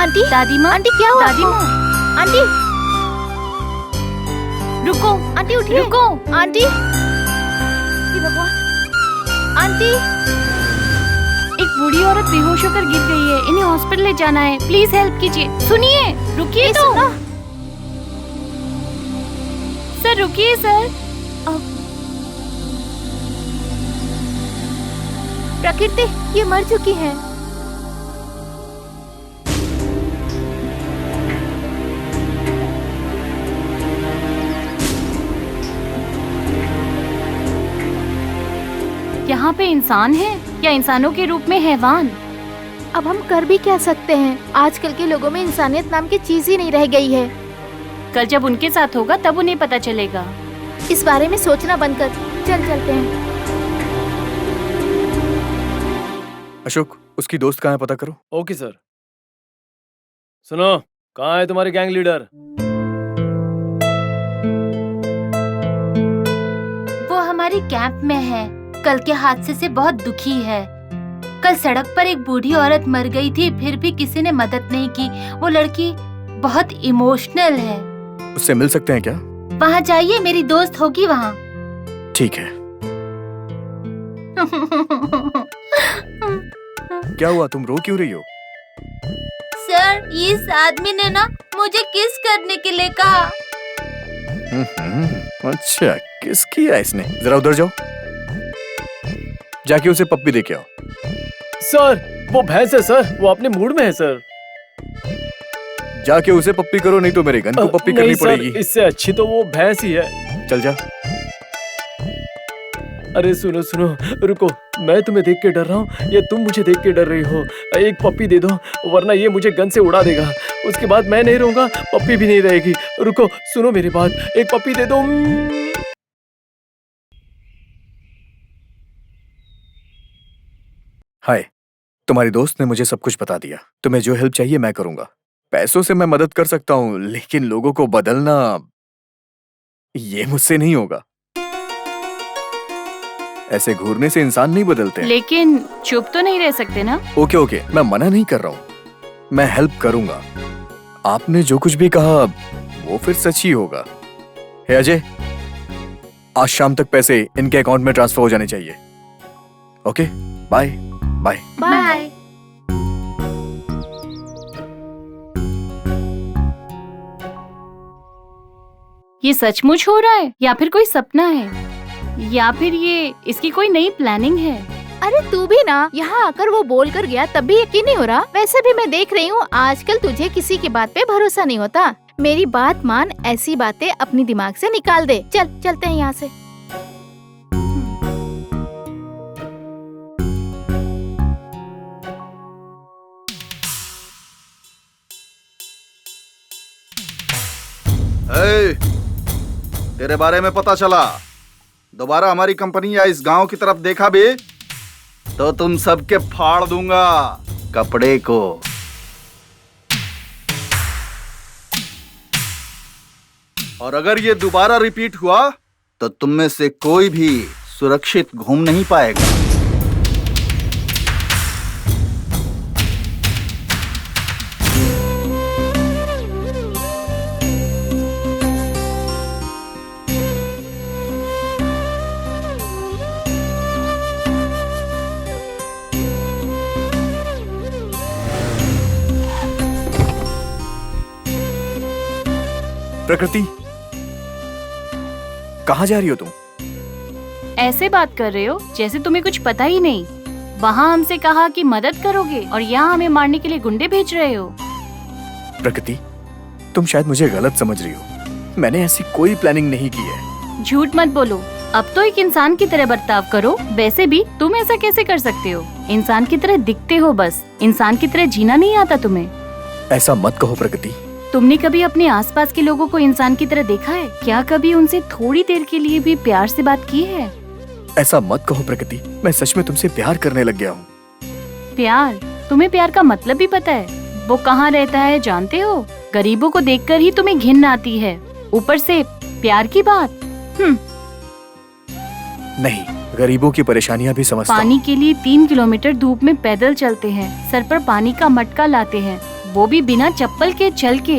आंटी, दादी माँ, आंटी क्या हुआ? दादी माँ, आंटी, रुको, आंटी उठिए। रुको। आंटी, हे भगवान, आंटी, एक बूढ़ी औरत बेहोश होकर गिर गई है, इन्हें हॉस्पिटल ले जाना है, प्लीज हेल्प कीजिए। सुनिए, रुकिए ये तो। सुनो। सर रुकिए सर। प्रकृति, ये मर चुकी है। यहाँ पे इंसान है या इंसानों के रूप में हैवान? अब हम कर भी क्या सकते हैं, आजकल के लोगों में इंसानियत नाम की चीज ही नहीं रह गई है। कल जब उनके साथ होगा तब उन्हें पता चलेगा। इस बारे में सोचना बंद कर, चल चलते हैं। अशोक, उसकी दोस्त कहाँ है पता करो। Okay sir. सुनो, कहाँ है तुम्हारे गैंग लीडर? वो हमारी कैंप में है, कल के हादसे से बहुत दुखी है। कल सड़क पर एक बूढ़ी औरत मर गई थी, फिर भी किसी ने मदद नहीं की। वो लड़की बहुत इमोशनल है। उससे मिल सकते हैं क्या? वहाँ जाइए, मेरी दोस्त होगी वहाँ। ठीक है। क्या हुआ, तुम रो क्यों रही हो? सर, इस आदमी ने ना मुझे किस करने के लिए कहा। अच्छा, किस किया इसने? जरा उधर जाओ, जाके उसे पप्पी दे के आओ। सर, वो भैंस है सर, वो अपने मूड में है सर। जाके उसे पप्पी करो, नहीं तो मेरे गन को पप्पी करनी नहीं सर, पड़ेगी। इससे अच्छी तो वो भैंस ही है। चल जा। अरे सुनो सुनो, रुको, मैं तुम्हें देख के डर रहा हूँ या तुम मुझे देख के डर रही हो? एक पप्पी दे दो, वरना ये मुझे गन से उड़ा देगा। उसके बाद मैं नहीं रहूंगा, पप्पी भी नहीं रहेगी। रुको, सुनो मेरी बात, एक पप्पी दे दो। हाय, तुम्हारी दोस्त ने मुझे सब कुछ बता दिया। तुम्हें जो हेल्प चाहिए मैं करूंगा। पैसों से मैं मदद कर सकता हूँ, लेकिन लोगों को बदलना, ये मुझसे नहीं होगा। ऐसे घूरने से इंसान नहीं बदलते। लेकिन चुप तो नहीं रह सकते ना? ओके ओके, मैं मना नहीं कर रहा हूँ, मैं हेल्प करूंगा। आपने जो कुछ भी कहा वो फिर सच ही होगा। हे अजय, आज शाम तक पैसे इनके अकाउंट में ट्रांसफर हो जाने चाहिए। Okay, bye bye. बाय। ये सचमुच हो रहा है या फिर कोई सपना है, या फिर ये इसकी कोई नई प्लानिंग है? अरे तू भी ना, यहाँ आकर वो बोल कर गया तब भी यकीन नहीं हो रहा। वैसे भी मैं देख रही हूँ आजकल तुझे किसी की बात पे भरोसा नहीं होता। मेरी बात मान, ऐसी बातें अपनी दिमाग से निकाल दे। चल चलते हैं यहाँ से। ए, तेरे बारे में पता चला, दोबारा हमारी कंपनी या इस गांव की तरफ देखा भी तो तुम सबके फाड़ दूंगा कपड़े को। और अगर ये दोबारा रिपीट हुआ तो तुम में से कोई भी सुरक्षित घूम नहीं पाएगा। प्रकृति, कहाँ जा रही हो तुम? ऐसे बात कर रहे हो जैसे तुम्हें कुछ पता ही नहीं। वहाँ हमसे कहा कि मदद करोगे और यहाँ हमें मारने के लिए गुंडे भेज रहे हो। प्रकृति, तुम शायद मुझे गलत समझ रही हो। मैंने ऐसी कोई प्लानिंग नहीं की है। झूठ मत बोलो, अब तो एक इंसान की तरह बर्ताव करो। वैसे भी तुम ऐसा कैसे कर सकते हो? इंसान की तरह दिखते हो, बस इंसान की तरह जीना नहीं आता तुम्हें। ऐसा मत कहो प्रकृति। तुमने कभी अपने आसपास के लोगों को इंसान की तरह देखा है? क्या कभी उनसे थोड़ी देर के लिए भी प्यार से बात की है? ऐसा मत कहो प्रकृति, मैं सच में तुमसे प्यार करने लग गया हूँ। प्यार? तुम्हें प्यार का मतलब भी पता है? वो कहाँ रहता है जानते हो? गरीबों को देखकर ही तुम्हें घिन आती है, ऊपर से प्यार की बात। नहीं, गरीबों की परेशानियाँ भी समझता हूँ। पानी के लिए 3 किलोमीटर धूप में पैदल चलते हैं, सर पर पानी का मटका लाते हैं, वो भी बिना चप्पल के चल के।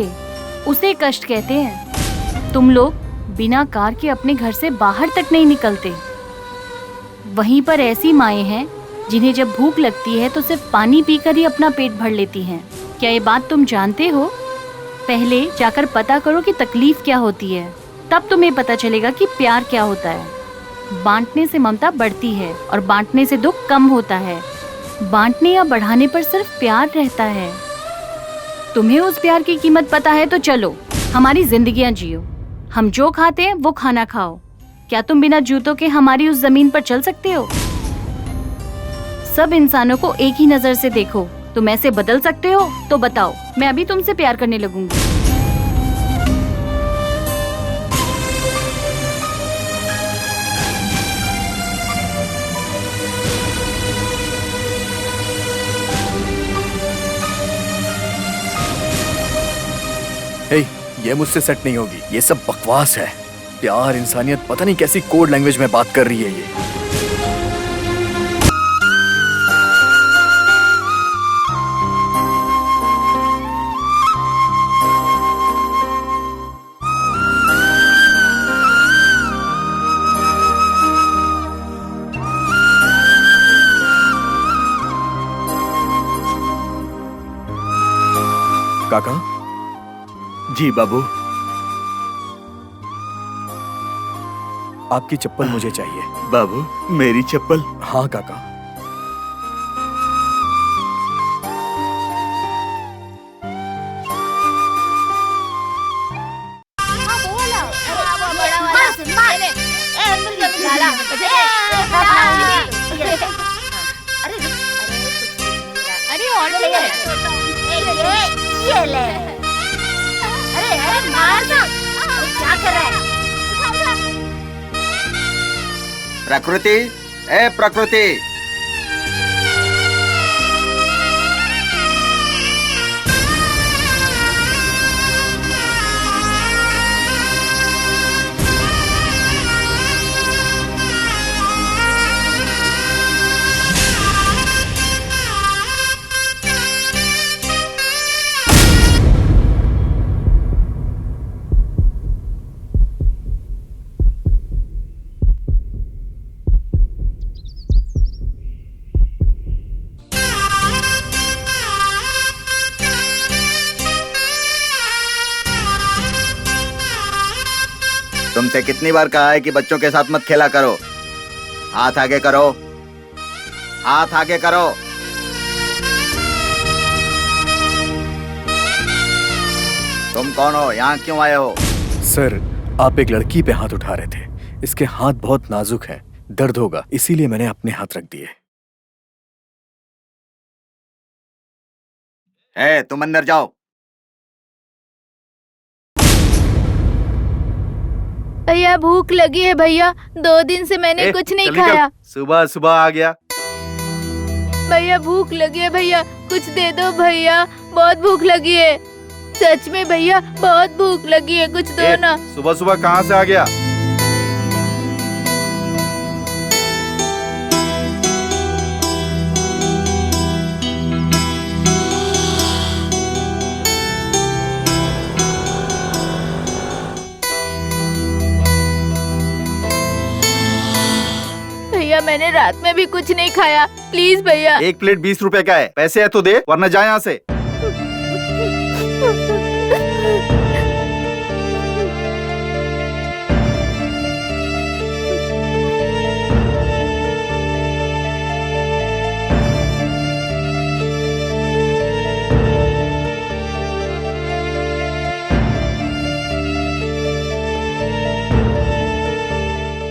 उसे कष्ट कहते हैं। तुम लोग बिना कार के अपने घर से बाहर तक नहीं निकलते। वहीं पर ऐसी माएं हैं जिन्हें जब भूख लगती है तो सिर्फ पानी पीकर ही अपना पेट भर लेती हैं। क्या ये बात तुम जानते हो? पहले जाकर पता करो कि तकलीफ क्या होती है, तब तुम्हें पता चलेगा कि प्यार क्या होता है। बांटने से ममता बढ़ती है और बांटने से दुख कम होता है। बांटने या बढ़ाने पर सिर्फ प्यार रहता है। तुम्हें उस प्यार की कीमत पता है तो चलो हमारी जिंदगियां जियो। हम जो खाते हैं वो खाना खाओ। क्या तुम बिना जूतों के हमारी उस जमीन पर चल सकते हो? सब इंसानों को एक ही नजर से देखो। तुम ऐसे बदल सकते हो तो बताओ, मैं अभी तुमसे प्यार करने लगूंगी। हे, ये मुझसे सेट नहीं होगी। ये सब बकवास है। प्यार, इंसानियत, पता नहीं कैसी कोड लैंग्वेज में बात कर रही है ये। काका? जी बाबू। आपकी चप्पल मुझे चाहिए। बाबू, मेरी चप्पल? हाँ काका। अरे और ये ले। अरे मार ना, क्या कर रहा है? प्रकृति, ए प्रकृति। तुमसे कितनी बार कहा है कि बच्चों के साथ मत खेला करो। हाथ आगे करो, हाथ आगे करो। तुम कौन हो, यहाँ क्यों आए हो? सर, आप एक लड़की पे हाथ उठा रहे थे। इसके हाथ बहुत नाजुक हैं, दर्द होगा, इसीलिए मैंने अपने हाथ रख दिए। तुम अंदर जाओ। भैया भूख लगी है भैया, 2 दिन से मैंने कुछ नहीं खाया। सुबह सुबह आ गया। भैया भूख लगी है भैया, कुछ दे दो भैया, बहुत भूख लगी है। सच में भैया बहुत भूख लगी है, कुछ दो ना। सुबह सुबह कहाँ से आ गया? भैया मैंने रात में भी कुछ नहीं खाया, प्लीज भैया। 1 प्लेट 20 रुपए का है, पैसे है तो दे, वरना जा यहाँ से।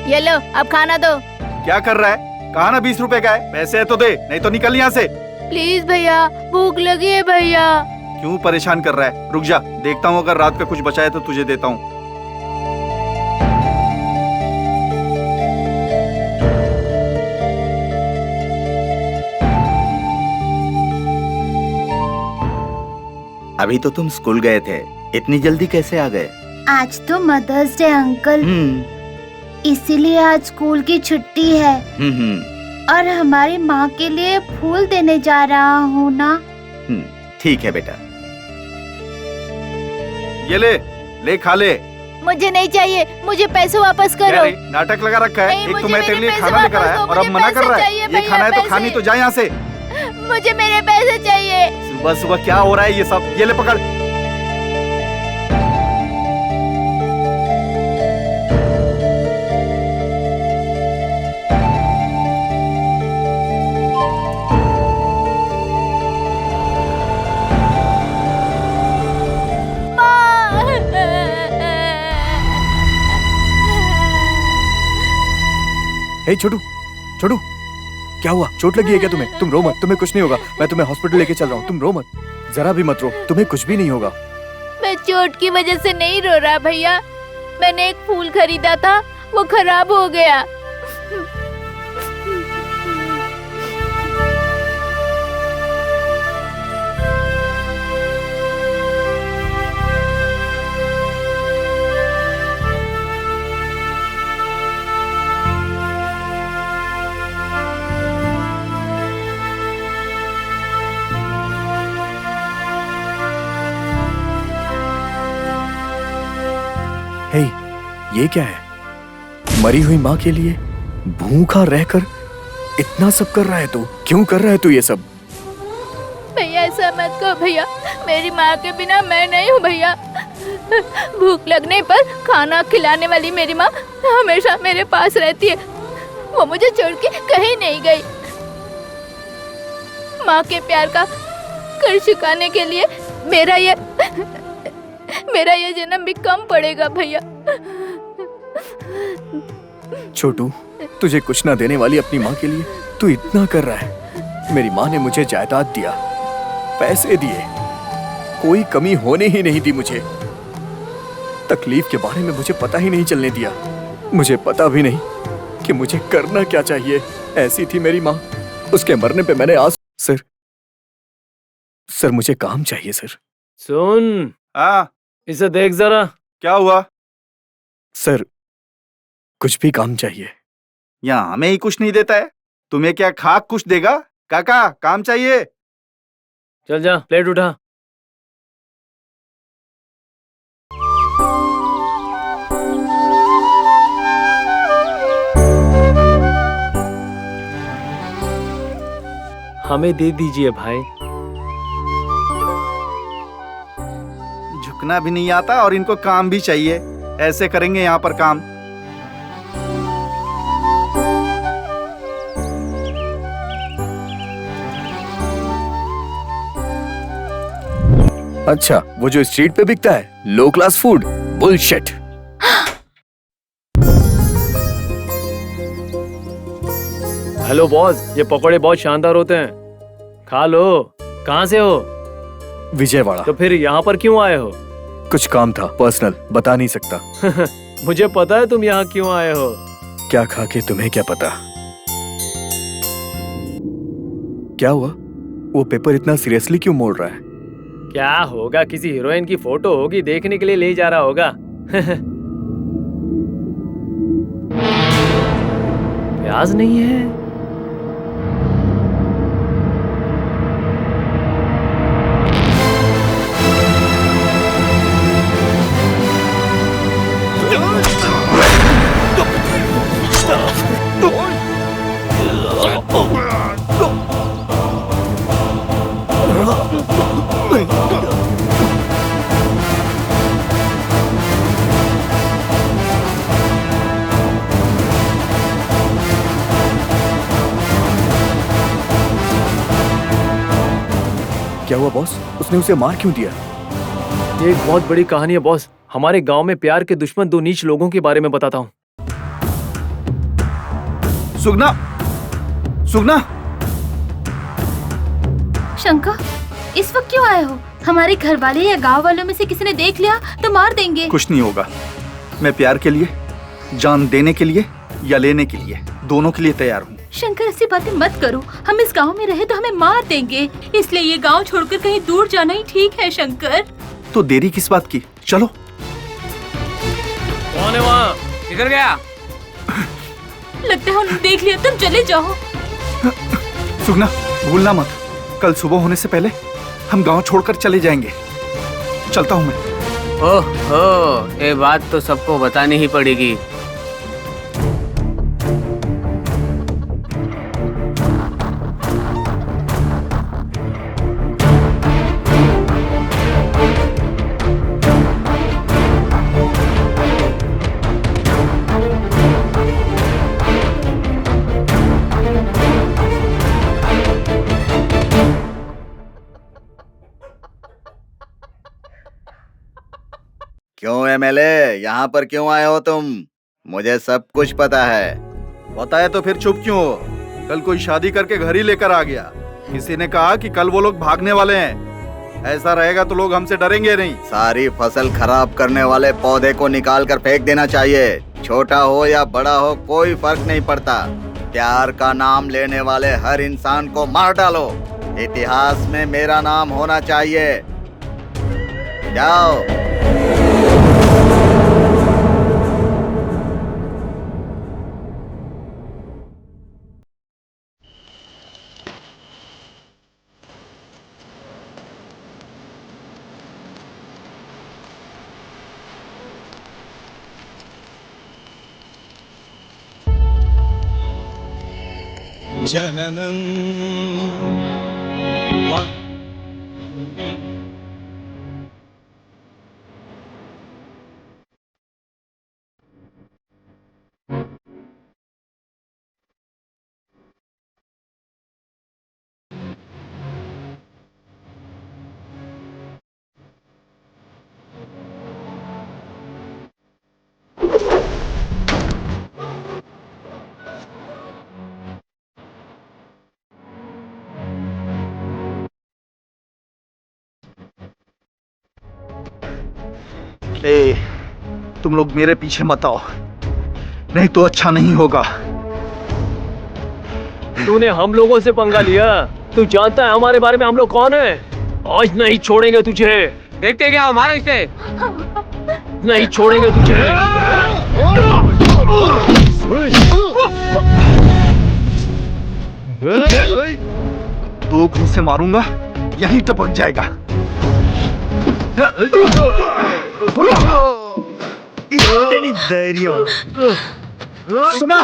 ये लो, अब खाना दो। क्या कर रहा है? कहा ना 20 रुपए का है, पैसे है तो दे, नहीं तो निकल यहाँ से। प्लीज भैया, भूख लगी है भैया। क्यों परेशान कर रहा है? रुक जा, देखता हूँ, अगर रात का कुछ बचा है तो तुझे देता हूँ। अभी तो तुम स्कूल गए थे, इतनी जल्दी कैसे आ गए? आज तो मदर्स डे अंकल, इसीलिए आज स्कूल की छुट्टी है। और हमारी माँ के लिए फूल देने जा रहा हूँ ना। ठीक है बेटा। ये ले, ले खा ले। मुझे नहीं चाहिए, मुझे पैसे वापस करो। अरे, नाटक लगा रखा है। एक तो मैं तेरे लिए खाना लेकर आया और अब मना कर रहा है। ये खाना है तो खानी तो जा यहाँ से। मुझे मेरे पैसे चाहिए। सुबह सुबह क्या हो रहा है ये सब? ये ले पकड़। हे छोटू, छोटू, क्या हुआ? चोट लगी है क्या तुम्हें? तुम रो मत, तुम्हें कुछ नहीं होगा। मैं तुम्हें हॉस्पिटल लेके चल रहा हूँ, तुम रो मत, जरा भी मत रो, तुम्हें कुछ भी नहीं होगा। मैं चोट की वजह से नहीं रो रहा भैया, मैंने एक फूल खरीदा था, वो खराब हो गया। हे, ये क्या है? मरी हुई माँ के लिए भूखा रहकर इतना सब कर रहा है तू? क्यों कर रहा है तू ये सब? भैया ऐसा मत कहो भैया, मेरी माँ के बिना मैं नहीं हूँ भैया। भूख लगने पर खाना खिलाने वाली मेरी माँ हमेशा मेरे पास रहती है, वो मुझे छोड़ के कहीं नहीं गई। माँ के प्यार का कर चुकाने के लिए मेरा ये जन्म भी कम पड़ेगा भैया। छोटू, तुझे कुछ ना देने वाली अपनी माँ के लिए तू इतना कर रहा है। मेरी माँ ने मुझे जायदाद दिया, पैसे दिए, कोई कमी होने ही नहीं दी मुझे। तकलीफ के बारे में मुझे पता ही नहीं चलने दिया। मुझे पता भी नहीं कि मुझे करना क्या चाहिए। ऐसी थी मेरी माँ। उसके मरने पे मैंने आज सर मुझे काम चाहिए सर। सुन, इसे देख जरा। क्या हुआ? सर कुछ भी काम चाहिए। यहाँ हमें ही कुछ नहीं देता है, तुम्हें क्या खाक कुछ देगा? काका काम चाहिए। चल जा, प्लेट उठा। हमें दे दीजिए भाई। झुकना भी नहीं आता और इनको काम भी चाहिए। ऐसे करेंगे यहाँ पर काम। अच्छा, वो जो स्ट्रीट पे बिकता है, low class food, bullshit. Hello boss, ये पकौड़े बहुत शानदार होते हैं, खा लो। कहाँ से हो? विजयवाड़ा। तो फिर यहाँ पर क्यों आए हो? कुछ काम था, पर्सनल, बता नहीं सकता। मुझे पता है तुम यहाँ क्यों आए हो। क्या खा के तुम्हें क्या पता? क्या हुआ? वो पेपर इतना सीरियसली क्यों मोड़ रहा है? क्या होगा, किसी हीरोइन की फोटो होगी, देखने के लिए ले जा रहा होगा। प्याज नहीं है? क्या हुआ बॉस? उसने उसे मार क्यों दिया? ये एक बहुत बड़ी कहानी है बॉस। हमारे गांव में प्यार के दुश्मन दो नीच लोगों के बारे में बताता हूँ। सुगना, सुगना। शंकर, इस वक्त क्यों आए हो? हमारे घर वाले या गांव वालों में से किसी ने देख लिया तो मार देंगे। कुछ नहीं होगा। मैं प्यार के लिए, जान देने के लिए या लेने के लिए, दोनों के लिए तैयार हूँ। शंकर, ऐसी बातें मत करो। हम इस गांव में रहे तो हमें मार देंगे, इसलिए ये गांव छोड़कर कहीं दूर जाना ही ठीक है। शंकर, तो देरी किस बात की? चलो। कौन है वहाँ? किधर गया? लगता है उन्होंने देख लिया, तुम चले जाओ। सुगना, भूलना मत, कल सुबह होने से पहले हम गांव छोड़कर चले जाएंगे। चलता हूँ मैं। ओह, ये बात तो सबको बतानी ही पड़ेगी। क्यों एमएलए, यहाँ पर क्यों आए हो तुम? मुझे सब कुछ पता है। बताया तो फिर चुप क्यों हो? कल कोई शादी करके घर ही लेकर आ गया। किसी ने कहा कि कल वो लोग भागने वाले हैं। ऐसा रहेगा तो लोग हमसे डरेंगे नहीं। सारी फसल खराब करने वाले पौधे को निकाल कर फेंक देना चाहिए। छोटा हो या बड़ा हो, कोई फर्क नहीं पड़ता। प्यार का नाम लेने वाले हर इंसान को मार डालो। इतिहास में मेरा नाम होना चाहिए। जाओ। जननं ए, तुम लोग मेरे पीछे मत आओ, नहीं तो अच्छा नहीं होगा। तूने हम लोगों से पंगा लिया। तू जानता है हमारे बारे में हम लोग कौन है? आज नहीं छोड़ेंगे तुझे। देखते क्या हमारा इसे? नहीं छोड़ेंगे तुझे। दो घूं से मारूंगा, यहीं टपक जाएगा। इतनी धैर्य। सुना?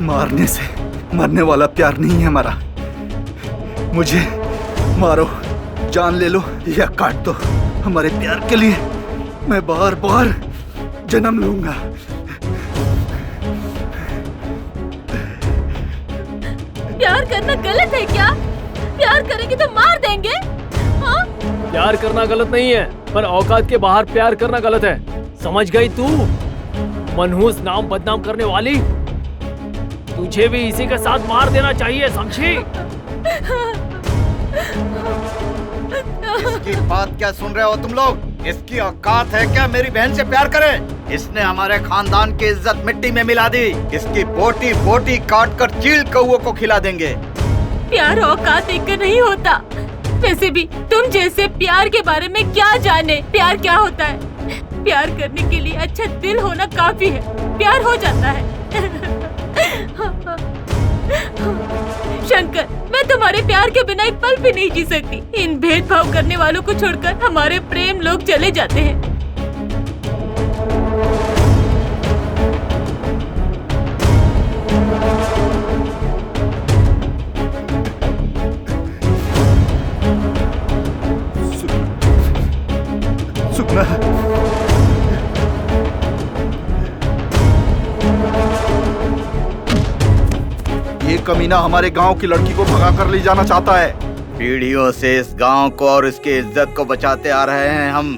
मारने से मरने वाला प्यार नहीं है हमारा। मुझे मारो, जान ले लो या काट दो, हमारे प्यार के लिए मैं बार बार जन्म लूंगा। प्यार करना गलत है क्या? प्यार करेंगे तो मार देंगे? हाँ? प्यार करना गलत नहीं है, पर औकात के बाहर प्यार करना गलत है। समझ गई तू? मनहूस नाम बदनाम करने वाली, तुझे भी इसी के साथ मार देना चाहिए, समझी? इसकी बात क्या सुन रहे हो तुम लोग? इसकी औकात है क्या मेरी बहन से प्यार करे? इसने हमारे खानदान की इज्जत मिट्टी में मिला दी। इसकी बोटी बोटी काट कर चील कौओं को खिला देंगे। प्यार औकात देखकर नहीं होता। वैसे भी तुम जैसे प्यार के बारे में क्या जाने? प्यार क्या होता है? प्यार करने के लिए अच्छा दिल होना काफी है, प्यार हो जाता है। शंकर, मैं तुम्हारे प्यार के बिना एक पल भी नहीं जी सकती। इन भेदभाव करने वालों को छोड़कर हमारे प्रेम लोग चले जाते हैं। सुखना, ये कमीना हमारे गांव की लड़की को भगा कर ले जाना चाहता है। पीढ़ियों से इस गांव को और इसकी इज्जत को बचाते आ रहे हैं हम।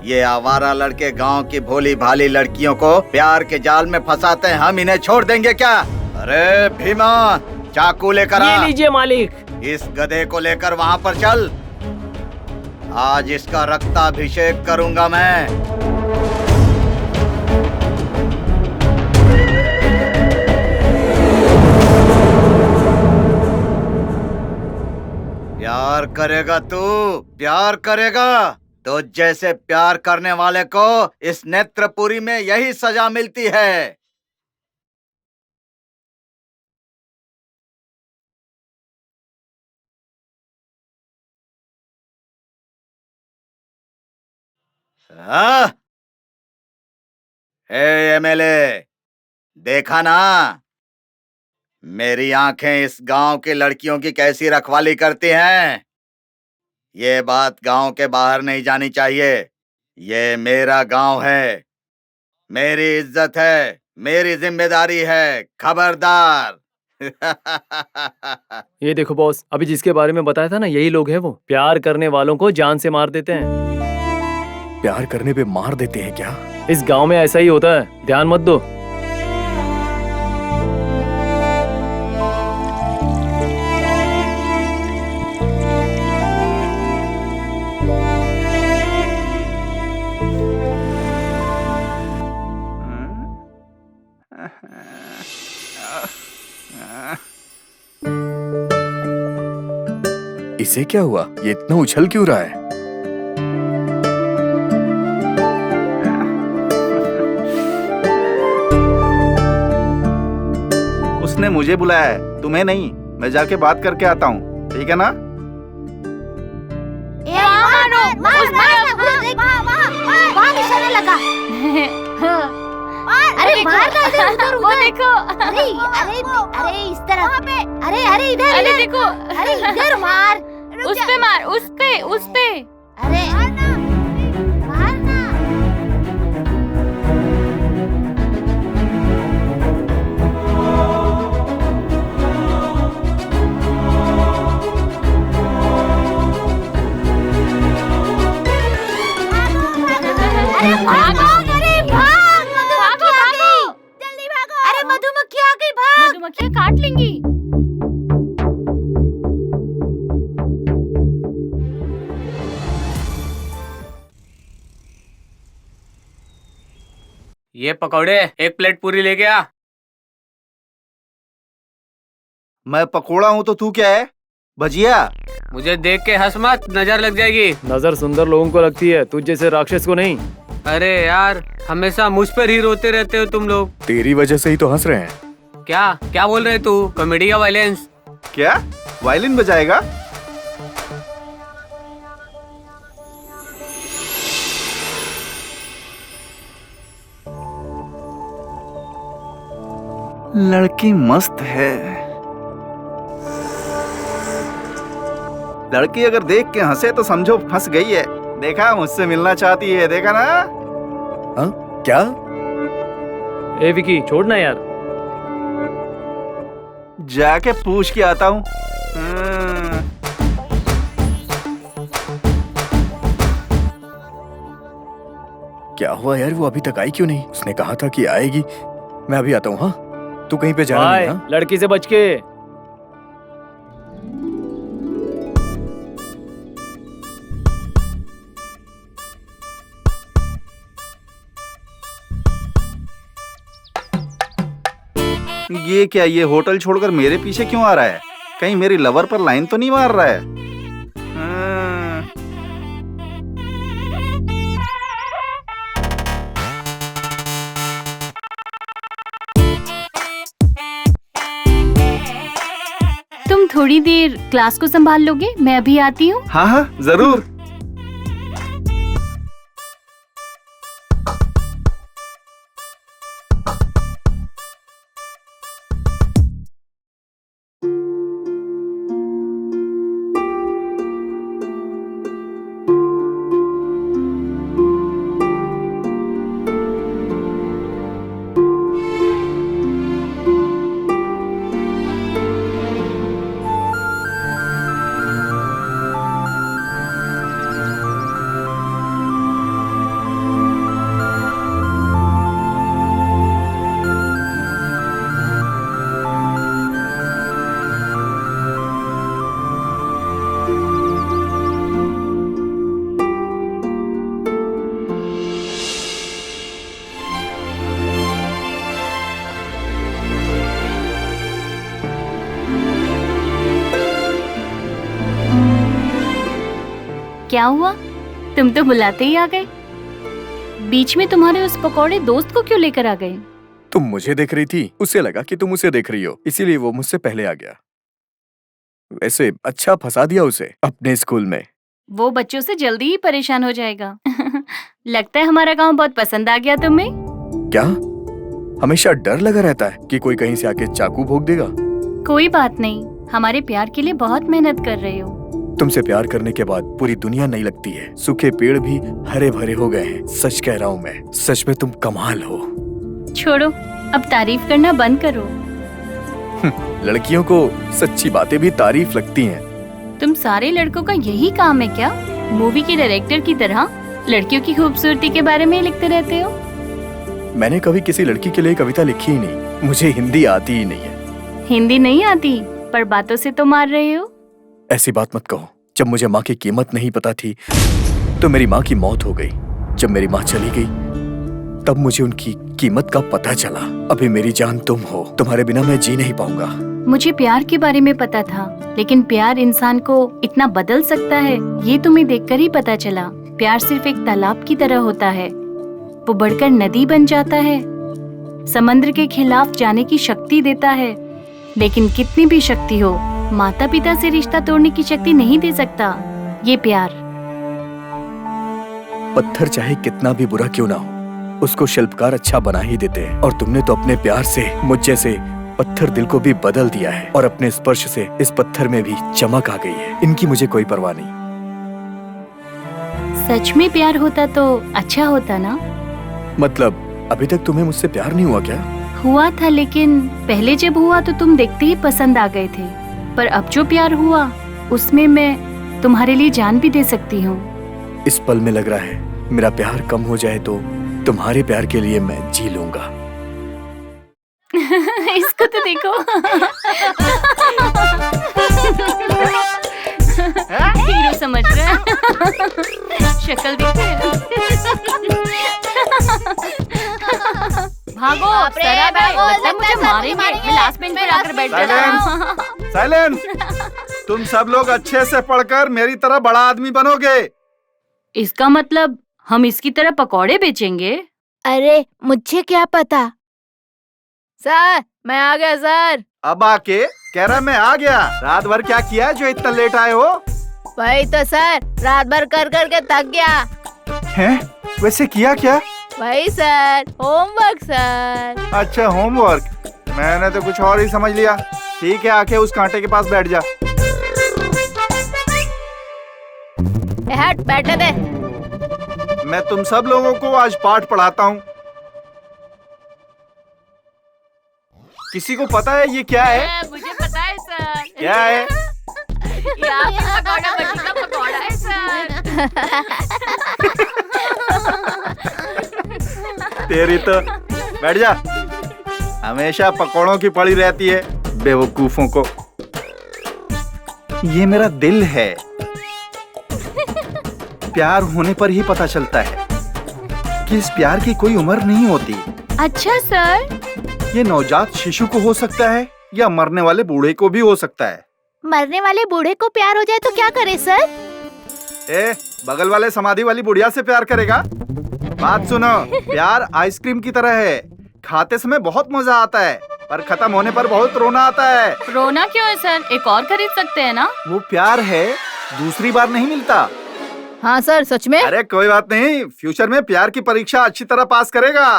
ये आवारा लड़के गांव की भोली भाली लड़कियों को प्यार के जाल में फंसाते हैं, हम इन्हें छोड़ देंगे क्या? अरे भीमा, चाकू लेकर आ। ये लीजिए मालिक। इस गधे को लेकर वहां पर चल। आज इसका रक्ताभिषेक करूंगा मैं। प्यार करेगा तू? प्यार करेगा तो जैसे प्यार करने वाले को इस नेत्रपुरी में यही सजा मिलती है। एमएलए, देखा ना मेरी आंखें इस गांव की लड़कियों की कैसी रखवाली करती हैं। ये बात गांव के बाहर नहीं जानी चाहिए। ये मेरा गांव है, मेरी इज्जत है, मेरी जिम्मेदारी है, खबरदार। ये देखो बॉस, अभी जिसके बारे में बताया था ना, यही लोग हैं वो। प्यार करने वालों को जान से मार देते हैं। प्यार करने पे मार देते हैं क्या? इस गांव में ऐसा ही होता है, ध्यान मत दो। इसे क्या हुआ? ये इतना उछल क्यों रहा है? उसने मुझे बुलाया है, तुम्हें नहीं। मैं जाके बात करके आता हूँ, ठीक है ना? वहाँ निशाना लगा। अरे मार दो इधर, उधर वो देखो। अरे अरे अरे इस तरफ। अरे अरे इधर, अरे इधर देखो। अरे इधर मार। उस पे मार, उस पे, उस पे। अरे मारना। अरे भागो, अरे भाग, मधुमक्खी आ गई। जल्दी भागो। अरे मधुमक्खी आ गई, भाग। मधुमक्खियाँ काट लेंगी। पकौड़े, एक प्लेट पूरी लेके आ। मैं पकोड़ा हूँ तो तू क्या है? भजिया? मुझे देख के हंस मत, नजर लग जाएगी। नजर सुंदर लोगों को लगती है, तुझ जैसे राक्षस को नहीं। अरे यार, हमेशा मुझ पर ही रोते रहते हो तुम लोग। तेरी वजह से ही तो हंस रहे हैं। क्या क्या बोल रहे तू? कॉमेडी या वायलेंस? क्या वायलिन बजाएगा? लड़की मस्त है। लड़की अगर देख के हंसे तो समझो फंस गई है। देखा, मुझसे मिलना चाहती है, देखा ना? हाँ? क्या? ए विकी, छोड़ना यार। जाके पूछ के आता हूँ। क्या हुआ यार, वो अभी तक आई क्यों नहीं? उसने कहा था कि आएगी। मैं अभी आता हूँ। हाँ, तू कहीं पे जाना नहीं? हाँ? लड़की से बच के। ये क्या, ये होटल छोड़कर मेरे पीछे क्यों आ रहा है? कहीं मेरी लवर पर लाइन तो नहीं मार रहा है? तुम थोड़ी देर क्लास को संभाल लोगे? मैं अभी आती हूँ। हाँ हाँ, जरूर। क्या हुआ? तुम तो बुलाते ही आ गए। बीच में तुम्हारे उस पकौड़े दोस्त को क्यों लेकर आ गए? तुम मुझे देख रही थी, उसे लगा कि तुम उसे देख रही हो, इसीलिए वो मुझसे पहले आ गया। वैसे अच्छा फंसा दिया उसे अपने स्कूल में। वो बच्चों से जल्दी ही परेशान हो जाएगा। लगता है हमारा गांव बहुत पसंद आ गया तुम्हें। क्या? हमेशा डर लगा रहता है कि कोई कहीं से आके चाकू भोंक देगा? कोई बात नहीं, हमारे प्यार के लिए बहुत मेहनत कर रहे हो। तुमसे प्यार करने के बाद पूरी दुनिया नहीं लगती है। सूखे पेड़ भी हरे भरे हो गए हैं। सच कह रहा हूँ मैं, सच में तुम कमाल हो। छोड़ो, अब तारीफ करना बंद करो। लड़कियों को सच्ची बातें भी तारीफ लगती हैं। तुम सारे लड़कों का यही काम है क्या? मूवी के डायरेक्टर की तरह लड़कियों की खूबसूरती के बारे में लिखते रहते हो। मैंने कभी किसी लड़की के लिए कविता लिखी ही नहीं। मुझे हिंदी आती ही नहीं है। हिंदी नहीं आती, पर बातों से तो मार रहे हो। ऐसी बात मत कहो। जब मुझे माँ की कीमत नहीं पता थी तो मेरी माँ की मौत हो गई। जब मेरी माँ चली गई तब मुझे उनकी कीमत का पता चला। अभी मेरी जान तुम हो, तुम्हारे बिना मैं जी नहीं पाऊंगा। मुझे प्यार के बारे में पता था, लेकिन प्यार इंसान को इतना बदल सकता है ये तुम्हें देखकर ही पता चला। प्यार सिर्फ एक तालाब की तरह होता है, वो बढ़कर नदी बन जाता है, समंदर के खिलाफ जाने की शक्ति देता है। लेकिन कितनी भी शक्ति हो, माता पिता से रिश्ता तोड़ने की शक्ति नहीं दे सकता ये प्यार। पत्थर चाहे कितना भी बुरा क्यों ना हो, उसको शिल्पकार अच्छा बना ही देते हैं। और तुमने तो अपने प्यार से मुझ जैसे पत्थर दिल को भी बदल दिया है। और अपने स्पर्श से इस पत्थर में भी चमक आ गई है। इनकी मुझे कोई परवाह नहीं। सच में प्यार होता तो अच्छा होता ना? मतलब अभी तक तुम्हें मुझसे प्यार नहीं हुआ क्या? हुआ था, लेकिन पहले जब हुआ तो तुम देखते ही पसंद आ गए थे। पर अब जो प्यार हुआ उसमें मैं तुम्हारे लिए जान भी दे सकती हूँ। इस पल में लग रहा है मेरा प्यार कम हो जाए तो तुम्हारे प्यार के लिए मैं जी लूंगा। इसको तो देखो। हीरो समझ रहा है। शक्ल देखो। भागो बाप रे, सर आ गए। भागो, लगता है लगता मुझे है सर मारेंगे। मारेंगे। मैं लास्ट बेंच पे आकर बैठ जाता। साइलेंस। तुम सब लोग अच्छे से पढ़कर मेरी तरह बड़ा आदमी बनोगे। इसका मतलब हम इसकी तरह पकौड़े बेचेंगे? अरे मुझे क्या पता। सर मैं आ गया सर। अब आके कह रहा मैं आ गया। रात भर क्या किया है जो इतना लेट आए हो? वही तो सर, रात भर कर कर के थक गया। हैं? वैसे किया क्या? वही सर, होमवर्क सर। अच्छा होमवर्क, मैंने तो कुछ और ही समझ लिया। ठीक है, आके उस कांटे के पास बैठ जा। हट बैठे दे। मैं तुम सब लोगों को आज पाठ पढ़ाता हूँ। किसी को पता है ये क्या है? मुझे पता है सर। क्या है? ये आपका पकौड़ा बच्ची का पकौड़ा है सर। तेरी तो बैठ जा। हमेशा पकौड़ों की पड़ी रहती है बेवकूफों को। ये मेरा दिल है। प्यार होने पर ही पता चलता है कि इस प्यार की कोई उम्र नहीं होती। अच्छा सर। ये नवजात शिशु को हो सकता है या मरने वाले बूढ़े को भी हो सकता है। मरने वाले बूढ़े को प्यार हो जाए तो क्या करे सर? ए, बगल वाले समाधि वाली बुढ़िया से प्यार करेगा? बात सुनो, प्यार आइसक्रीम की तरह है। खाते समय बहुत मजा आता है, पर खत्म होने पर बहुत रोना आता है। रोना क्यों है सर? एक और खरीद सकते हैं ना? वो प्यार है, दूसरी बार नहीं मिलता। हाँ सर सच में। अरे कोई बात नहीं, फ्यूचर में प्यार की परीक्षा अच्छी तरह पास करेगा।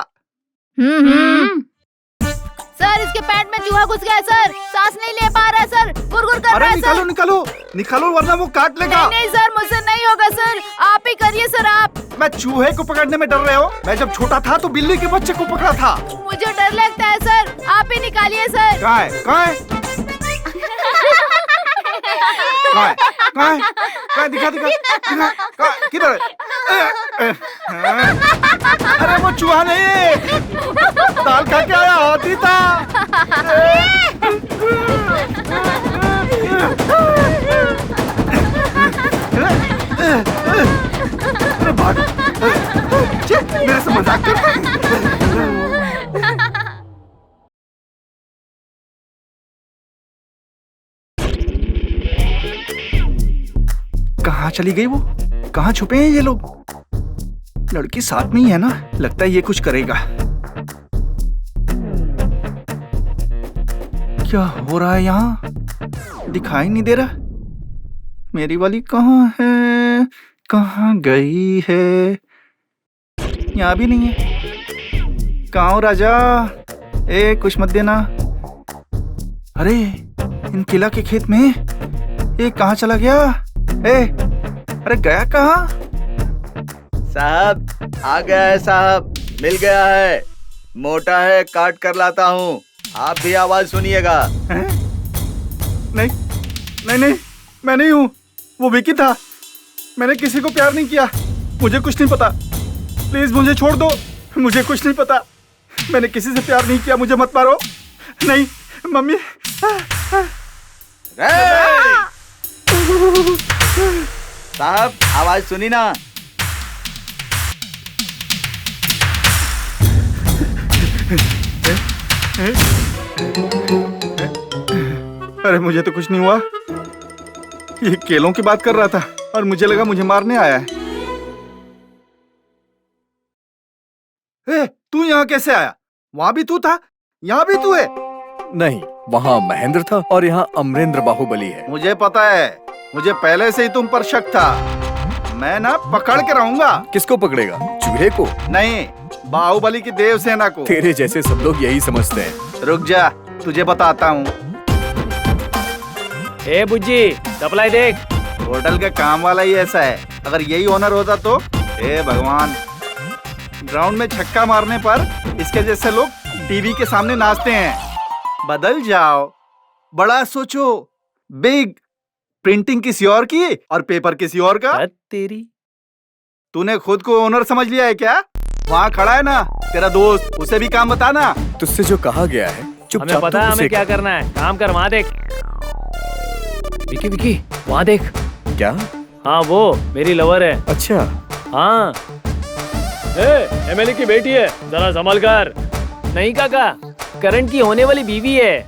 सर इसके पेट में चूहा घुस गया है सर, सांस नहीं ले पा रहा है सर, गुरगुर कर रहा है निकालो सर। निकालो निकालो वरना वो काट लेगा। नहीं सर, मुझसे नहीं होगा सर, आप ही करिए सर आप। मैं चूहे को पकड़ने में डर रहे हो? मैं जब छोटा था तो बिल्ली के बच्चे को पकड़ा था। मुझे डर लगता है सर, आप ही निकालिए सर। कहाँ है? कहाँ है? कहाँ है? कहाँ है? कहाँ है? दिखा दिखा दिखा। कहाँ? किधर है? अरे वो चूहा नहीं है, दाल खा के आया हाथी था। अरे भाग, मेरे से मजाक कर। कहाँ चली गई वो? कहाँ छुपे हैं ये लोग? लड़की साथ में ही है ना, लगता है ये कुछ करेगा। क्या हो रहा है यहाँ? दिखाई नहीं दे रहा। मेरी वाली कहाँ है? कहाँ गई है? यहाँ भी नहीं है। कहाँ हो राजा? ए कुछ मत देना। अरे इन किला के खेत में ए कहाँ चला गया? ए अरे गया कहाँ? साहब आ गया है साहब, मिल गया है। मोटा है, काट कर लाता हूँ, आप भी आवाज सुनिएगा। नहीं नहीं नहीं, मैं नहीं हूँ, वो विकी था। मैंने किसी को प्यार नहीं किया, मुझे कुछ नहीं पता। प्लीज मुझे छोड़ दो, मुझे कुछ नहीं पता। मैंने किसी से प्यार नहीं किया, मुझे मत मारो। नहीं मम्मी। साहब आवाज सुनी ना? अरे मुझे तो कुछ नहीं हुआ। ये केलों की बात कर रहा था और मुझे लगा मुझे मारने आया है। ए, तू यहाँ कैसे आया? वहाँ भी तू था, यहाँ भी तू है? नहीं, वहाँ महेंद्र था और यहाँ अमरेंद्र बाहुबली है। मुझे पता है, मुझे पहले से ही तुम पर शक था। मैं ना पकड़ के रहूंगा। किसको पकड़ेगा? चूहे को? नहीं, बाहुबली की देवसेना को। तेरे जैसे सब लोग यही समझते हैं। रुक जा, तुझे बताता हूँ। ए बुज्जी, सप्लाई देख। होटल का काम वाला ही ऐसा है, अगर यही ओनर होता तो। हे भगवान, ग्राउंड में छक्का मारने पर इसके जैसे लोग टीवी के सामने नाचते हैं। बदल जाओ, बड़ा सोचो। बिग प्रिंटिंग किसी और की और पेपर किसी और का। तेरी तूने खुद को ओनर समझ लिया है क्या? वहाँ खड़ा है ना तेरा दोस्त, उसे भी काम बताना। तुझसे जो कहा गया है हमें पता है हमें क्या करना है। काम कर, वहाँ देख। विकी विकी, वहाँ देख। क्या? हाँ वो मेरी लवर है। अच्छा। हाँ, एमएलए की बेटी है, जरा संभल कर। नहीं काका, करण की होने वाली बीवी है।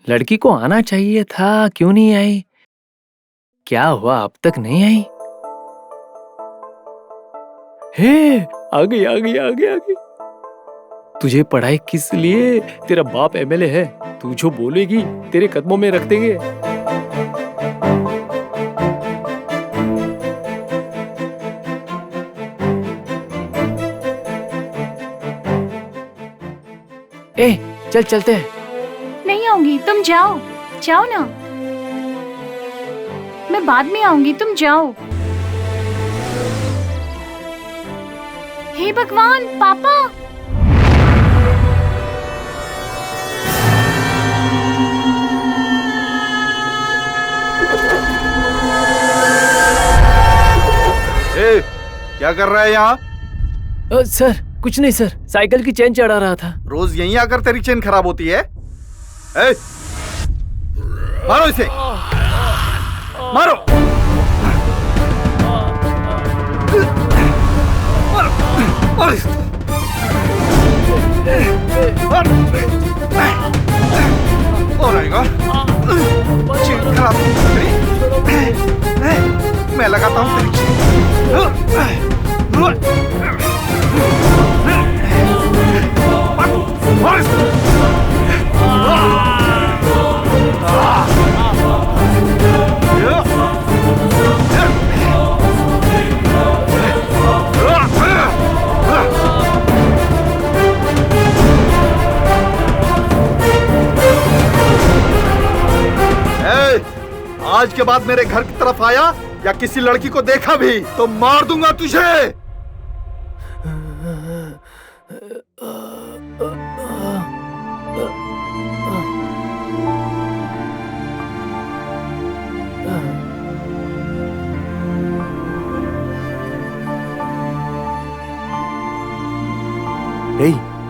लड़की को आना चाहिए था, क्यों नहीं आई? क्या हुआ, अब तक नहीं आई? हे, आ गई आ गई आ गई आ गई। तुझे पढ़ाई किस लिए? तेरा बाप एमएलए है, तू जो बोलेगी तेरे कदमों में रख देंगे। ए, चल चलते हैं। नहीं आऊंगी, तुम जाओ, जाओ ना। मैं बाद में आऊंगी, तुम जाओ। हे भगवान, पापा! ए, क्या कर रहा है यहाँ? सर कुछ नहीं सर, साइकिल की चेन चढ़ा रहा था। रोज यहीं आकर तेरी चेन खराब होती है। ए, मारो इसे, मारो। मारो इसे। और आएगा चेन खराब तेरी। मैं लगाता हूँ तेरी चेन। आज के बाद मेरे घर की तरफ आया या किसी लड़की को देखा भी तो मार दूंगा तुझे।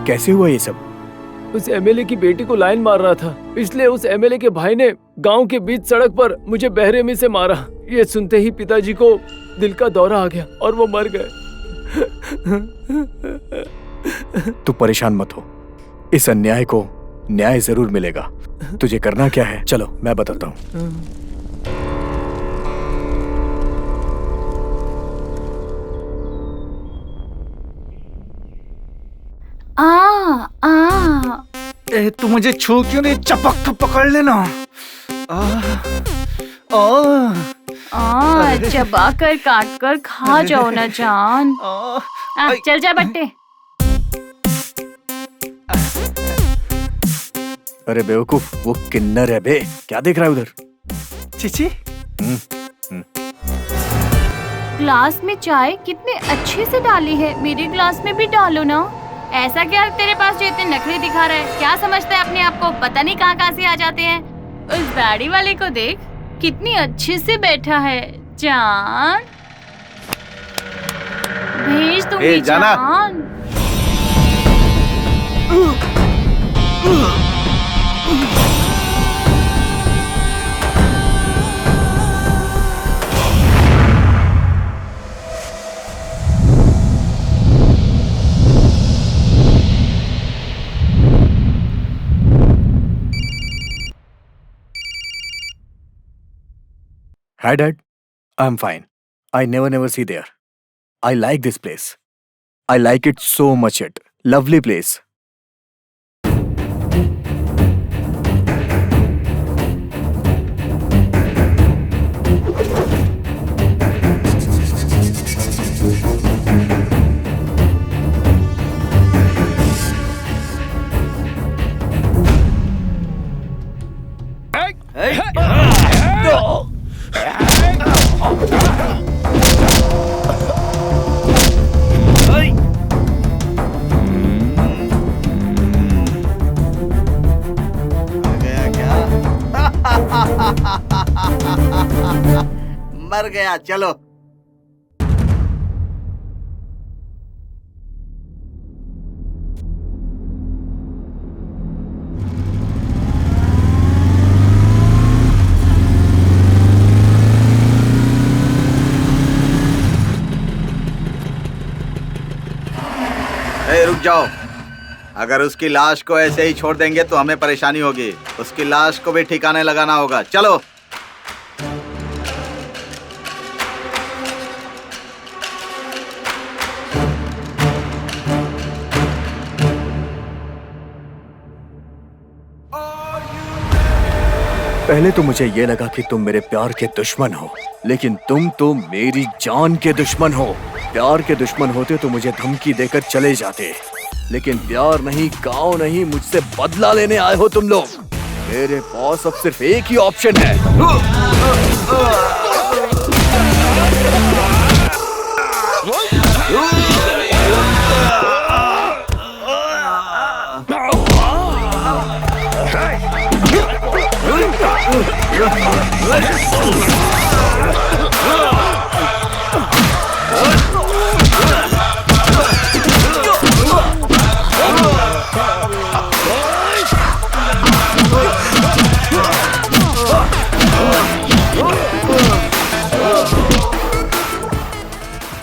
कैसे हुआ ये सब? उस एमएलए की बेटी को लाइन मार रहा था, इसलिए उस एमएलए के भाई ने गांव के बीच सड़क पर मुझे बेरहमी से मारा। ये सुनते ही पिताजी को दिल का दौरा आ गया और वो मर गए। तू परेशान मत हो, इस अन्याय को न्याय जरूर मिलेगा। तुझे करना क्या है, चलो मैं बताता हूँ। तू मुझे छू क्यों नहीं, चपक तो पकड़ लेना। चबा कर काट कर खा जाओ ना जान। चल जा बट्टे। अरे बेवकूफ, वो किन्नर है बे, क्या देख रहा है उधर? चीची। ग्लास में चाय कितने अच्छे से डाली है, मेरे ग्लास में भी डालो ना। ऐसा क्या तेरे पास जो इतने नखरे दिखा रहा है? क्या समझता है अपने आप को? पता नहीं कहाँ से आ जाते हैं। उस दाढ़ी वाले को देख, कितनी अच्छे से बैठा है। जान भेज दूंगी जान। Hi Dad, I'm fine. I never see there. I like this place. I like it so much. It lovely place. मर गया, चलो। रुक जाओ, अगर उसकी लाश को ऐसे ही छोड़ देंगे तो हमें परेशानी होगी। उसकी लाश को भी ठिकाने लगाना होगा। चलो। पहले तो मुझे ये लगा कि तुम मेरे प्यार के दुश्मन हो, लेकिन तुम तो मेरी जान के दुश्मन हो। प्यार के दुश्मन होते तो मुझे धमकी देकर चले जाते, लेकिन प्यार नहीं, गाँव नहीं, मुझसे बदला लेने आए हो तुम लोग। मेरे पास अब सिर्फ एक ही ऑप्शन है।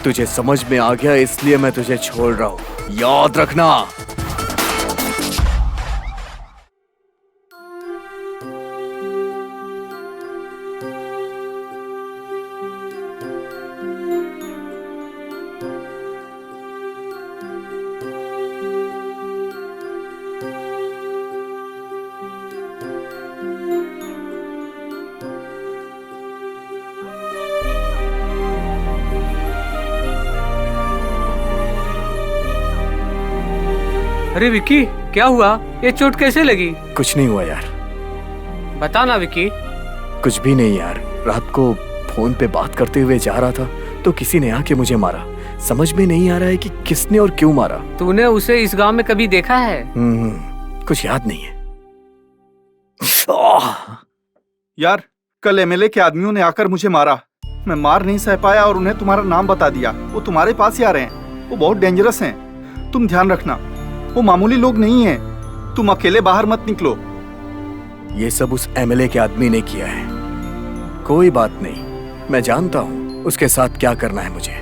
तुझे समझ में आ गया, इसलिए मैं तुझे छोड़ रहा हूँ, याद रखना। अरे विक्की, क्या हुआ? ये चोट कैसे लगी? कुछ नहीं हुआ यार। बता ना विक्की। कुछ भी नहीं यार, रात को फोन पे बात करते हुए जा रहा था तो किसी ने आके मुझे मारा। समझ में नहीं आ रहा है कि किसने और क्यों मारा। तूने उसे इस गांव में कभी देखा है? कुछ याद नहीं है। यार, कल एमएलए के आदमियों ने आकर मुझे मारा। मैं मार नहीं सह पाया और उन्हें तुम्हारा नाम बता दिया। वो तुम्हारे पास ही आ रहे हैं। वो बहुत डेंजरस हैं। तुम ध्यान रखना, वो मामूली लोग नहीं हैं। तुम अकेले बाहर मत निकलो। ये सब उस एमएलए के आदमी ने किया है। कोई बात नहीं, मैं जानता हूँ उसके साथ क्या करना है मुझे।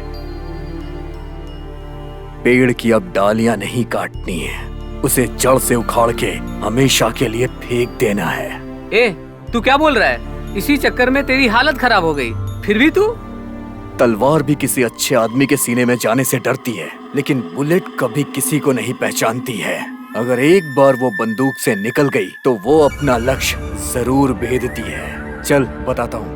पेड़ की अब डालियां नहीं काटनी है, उसे जड़ से उखाड़ के हमेशा के लिए फेंक देना है। ए, तू क्या बोल रहा है? इसी चक्कर में तेरी हालत खराब हो गई, फिर भी तू? तलवार भी किसी अच्छे आदमी के सीने में जाने से डरती है, लेकिन बुलेट कभी किसी को नहीं पहचानती है। अगर एक बार वो बंदूक से निकल गई तो वो अपना लक्ष्य जरूर भेदती है। चल बताता हूँ।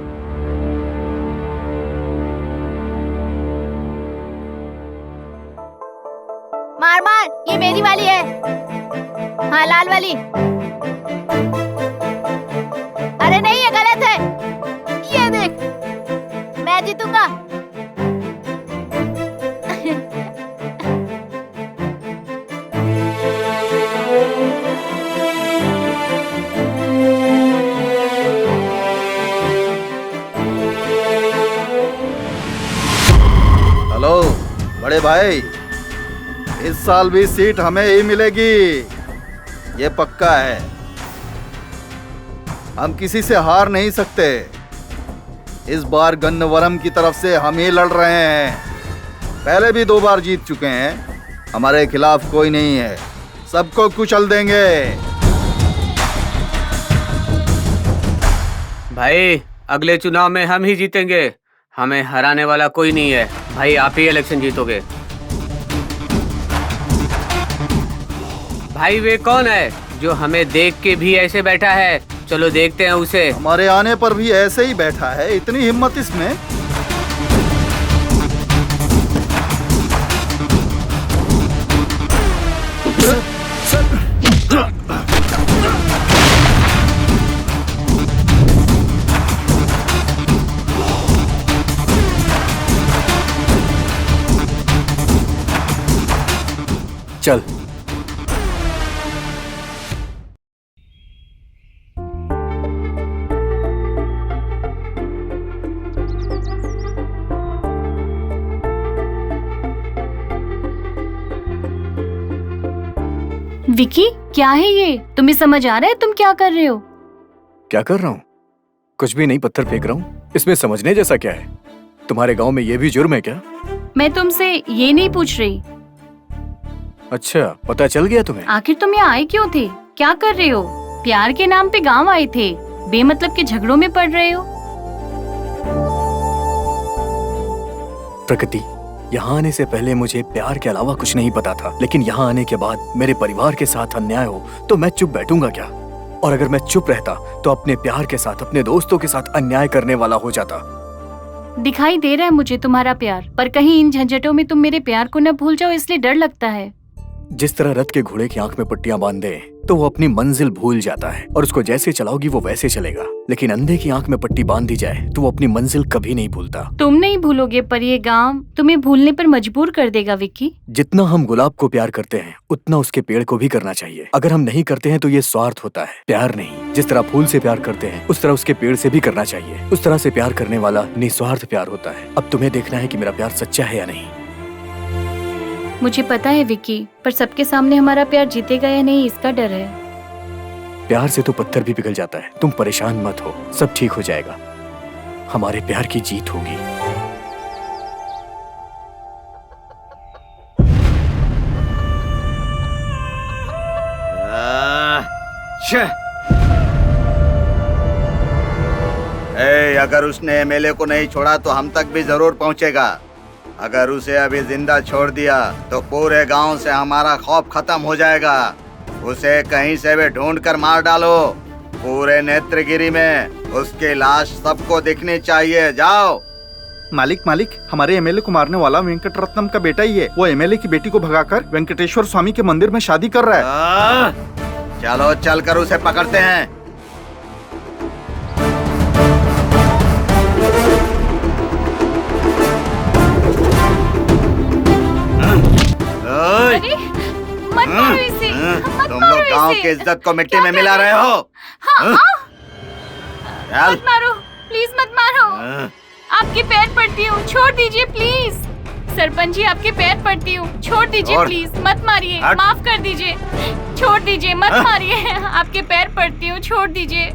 मार मार, ये मेरी वाली है। हाँ, लाल वाली। अरे नहीं, ये गलत है। ये देख, मैं जीतूंगा। हेलो बड़े भाई, इस साल भी सीट हमें ही मिलेगी, ये पक्का है। हम किसी से हार नहीं सकते। इस बार गन्नवरम की तरफ से हम ही लड़ रहे हैं। पहले भी 2 बार जीत चुके हैं। हमारे खिलाफ कोई नहीं है, सबको कुचल देंगे। भाई, अगले चुनाव में हम ही जीतेंगे। हमें हराने वाला कोई नहीं है। भाई, आप ही इलेक्शन जीतोगे। भाई, वे कौन है जो हमें देख के भी ऐसे बैठा है? चलो देखते हैं उसे। हमारे आने पर भी ऐसे ही बैठा है, इतनी हिम्मत इसमें। चल। विकी, क्या है ये? तुम्हें समझ आ रहा है तुम क्या कर रहे हो? क्या कर रहा हूँ? कुछ भी नहीं, पत्थर फेंक रहा हूँ। इसमें समझने जैसा क्या है? तुम्हारे गांव में ये भी जुर्म है क्या? मैं तुमसे ये नहीं पूछ रही। अच्छा, पता चल गया तुम्हें? आखिर तुम यहाँ आए क्यों थे? क्या कर रहे हो? प्यार के नाम पे गांव आए थे, बेमतलब के झगड़ों में पड़ रहे हो। प्रकृति, यहाँ आने से पहले मुझे प्यार के अलावा कुछ नहीं पता था, लेकिन यहाँ आने के बाद मेरे परिवार के साथ अन्याय हो तो मैं चुप बैठूंगा क्या? और अगर मैं चुप रहता तो अपने प्यार के साथ अपने दोस्तों के साथ अन्याय करने वाला हो जाता। दिखाई दे रहा है मुझे तुम्हारा प्यार, पर कहीं इन झंझटों में तुम मेरे प्यार को न भूल जाओ, इसलिए डर लगता है। जिस तरह रथ के घोड़े की आंख में पट्टियां बांध दे तो वो अपनी मंजिल भूल जाता है और उसको जैसे चलाओगी वो वैसे चलेगा, लेकिन अंधे की आंख में पट्टी बांध दी जाए तो वो अपनी मंजिल कभी नहीं भूलता। तुम नहीं भूलोगे, पर ये गांव तुम्हें भूलने पर मजबूर कर देगा विक्की। जितना हम गुलाब को प्यार करते हैं उतना उसके पेड़ को भी करना चाहिए। अगर हम नहीं करते हैं तो ये स्वार्थ होता है, प्यार नहीं। जिस तरह फूल से प्यार करते हैं उस तरह उसके पेड़ से भी करना चाहिए। उस तरह से प्यार करने वाला निस्वार्थ प्यार होता है। अब तुम्हें देखना है कि मेरा प्यार सच्चा है या नहीं। मुझे पता है विक्की, पर सबके सामने हमारा प्यार जीतेगा या नहीं इसका डर है। प्यार से तो पत्थर भी पिघल जाता है। तुम परेशान मत हो, सब ठीक हो जाएगा। हमारे प्यार की जीत होगी। अगर उसने एमएलए को नहीं छोड़ा तो हम तक भी जरूर पहुंचेगा। अगर उसे अभी जिंदा छोड़ दिया तो पूरे गांव से हमारा खौफ खत्म हो जाएगा। उसे कहीं से भी ढूंढ कर मार डालो। पूरे नेत्रगिरी में उसकी लाश सबको दिखनी चाहिए। जाओ। मालिक, हमारे एमएलए को मारने वाला वेंकट रत्नम का बेटा ही है। वो एमएलए की बेटी को भगाकर वेंकटेश्वर स्वामी के मंदिर में शादी कर रहा है। चलो चलकर उसे पकड़ते हैं। अरे मत मारो इसे, तुम लोग गांव की इज्जत को मिट्टी में मिला रहे हो। मत मारो, प्लीज मत मारो। आपके पैर पड़ती हूँ, छोड़ दीजिए प्लीज। सरपंच जी, आपके पैर पड़ती हूँ, छोड़ दीजिए प्लीज, मत मारिए, माफ कर दीजिए, छोड़ दीजिए, मत मारिए। आपके पैर पड़ती हूँ, छोड़ दीजिए।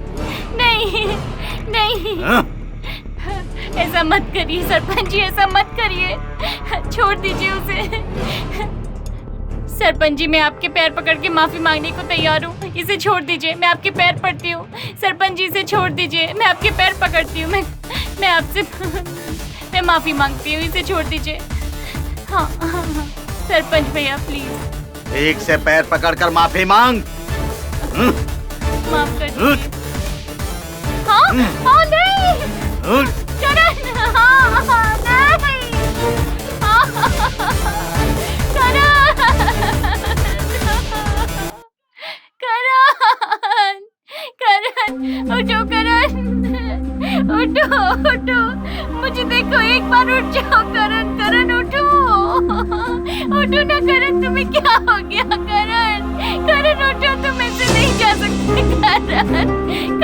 नहीं नहीं, ऐसा मत करिए सरपंच जी, ऐसा मत करिए, छोड़ दीजिए उसे। सरपंच जी, मैं आपके पैर पकड़ के माफी मांगने को तैयार हूँ। इसे छोड़ दीजिए, मैं आपके पैर पड़ती हूँ। सरपंच जी, इसे छोड़ दीजिए, मैं आपके पैर पकड़ती हूँ। मैं आपसे मैं माफी मांगती हूँ, इसे छोड़ दीजिए। हाँ, सरपंच भैया प्लीज। ठीक से पैर पकड़कर माफी मांग। माफ कर दीजिए। हाँ, नहीं करण, हाँ, नहीं, करण, उठो करण, उठो, मुझे देखो, एक बार उठ जाओ करण, उठो ना करण, तुम्हें क्या हो गया करण, उठो, तुम ऐसे नहीं जा सकते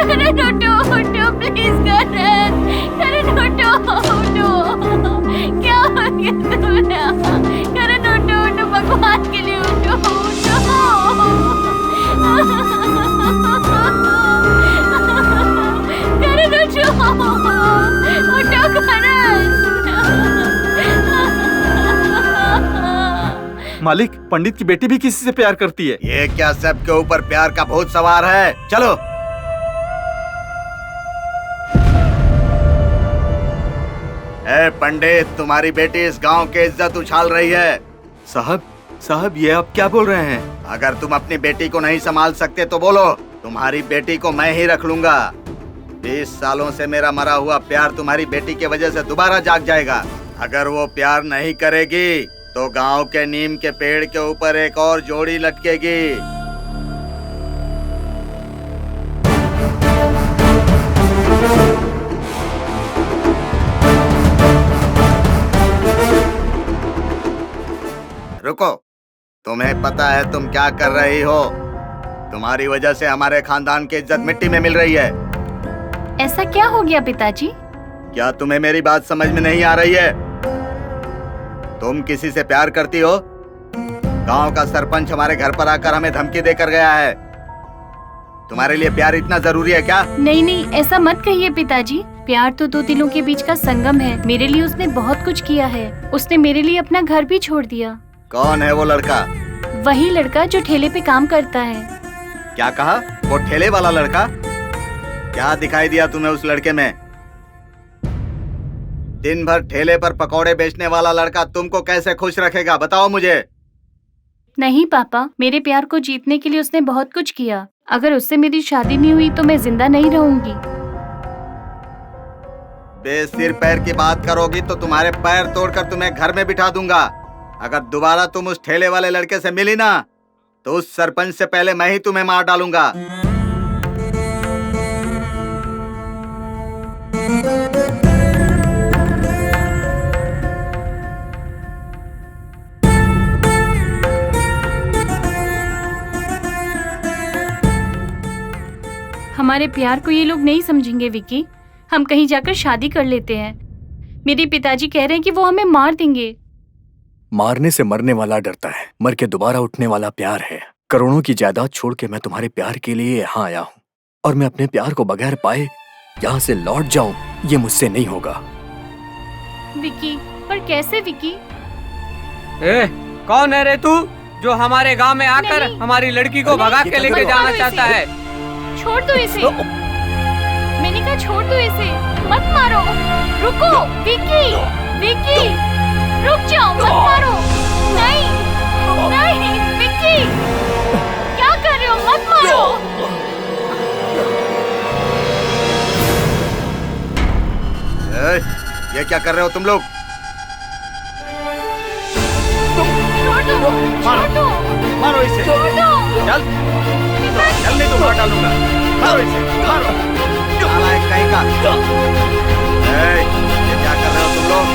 करण, उठो प्लीज करण, उठो, क्या हो गया तुम्हें करण, उठो, भगवान के लिए उठो मालिक, पंडित की बेटी भी किसी से प्यार करती है। ये क्या सबके ऊपर प्यार का भूत सवार है? चलो। ए पंडित, तुम्हारी बेटी इस गांव की इज्जत उछाल रही है। साहब, ये आप क्या बोल रहे हैं? अगर तुम अपनी बेटी को नहीं संभाल सकते तो बोलो, तुम्हारी बेटी को मैं ही रख लूंगा। 20 सालों से मेरा मरा हुआ प्यार तुम्हारी बेटी की वजह से दोबारा जाग जाएगा। अगर वो प्यार नहीं करेगी तो गांव के नीम के पेड़ के ऊपर एक और जोड़ी लटकेगी। रुको, तुम्हें पता है तुम क्या कर रही हो? तुम्हारी वजह से हमारे खानदान की इज्जत मिट्टी में मिल रही है। ऐसा क्या हो गया पिताजी? क्या तुम्हें मेरी बात समझ में नहीं आ रही है? तुम किसी से प्यार करती हो? गांव का सरपंच हमारे घर पर आकर हमें धमकी देकर गया है। तुम्हारे लिए प्यार इतना जरूरी है क्या? नहीं, ऐसा मत कहिए पिताजी। प्यार तो दो दिलों के बीच का संगम है। मेरे लिए उसने बहुत कुछ किया है। उसने मेरे लिए अपना घर भी छोड़ दिया। कौन है वो लड़का? वही लड़का जो ठेले पे काम करता है। क्या कहा? वो ठेले वाला लड़का? क्या दिखाई दिया तुम्हें उस लड़के में? दिन भर ठेले पर पकौड़े बेचने वाला लड़का तुमको कैसे खुश रखेगा, बताओ मुझे। नहीं पापा, मेरे प्यार को जीतने के लिए उसने बहुत कुछ किया। अगर उससे मेरी शादी नहीं हुई तो मैं जिंदा नहीं रहूंगी। बेसिर पैर की बात करोगी तो तुम्हारे पैर तोड़कर तुम्हें घर में बिठा दूंगा। अगर दोबारा तुम उस ठेले वाले लड़के से मिली ना तो उस सरपंच से पहले मैं ही तुम्हें मार डालूंगा। हमारे प्यार को ये लोग नहीं समझेंगे विकी। हम कहीं जाकर शादी कर लेते हैं। मेरे पिताजी कह रहे हैं कि वो हमें मार देंगे। मारने से मरने वाला डरता है, मर के दोबारा उठने वाला प्यार है। करोड़ों की जायदाद छोड़ के मैं तुम्हारे प्यार के लिए यहाँ आया हूँ और मैं अपने प्यार को बगैर पाए यहाँ से लौट जाऊं, ये मुझसे नहीं होगा। विकी, पर कैसे विकी? कौन है रे तू जो हमारे गांव में आकर हमारी लड़की को भगा के लेके जाना चाहता है? छोड़ दो इसे। मैंने कहा छोड़ दो इसे, मत मारो। रुको विकी, विकी रुक जाओ, मत मारो। नहीं नहीं विकी, क्या कर रहे हो? मत मारो। ये क्या कर रहे हो तुम लोग? छोड़ दो, छोड़ दो, मारो इसे। छोड़ दो। चल चल, नहीं तो मार डालूंगा। मारो इसे, मारो। नालायक कहीं का। ये क्या कर रहे हो तुम लोग?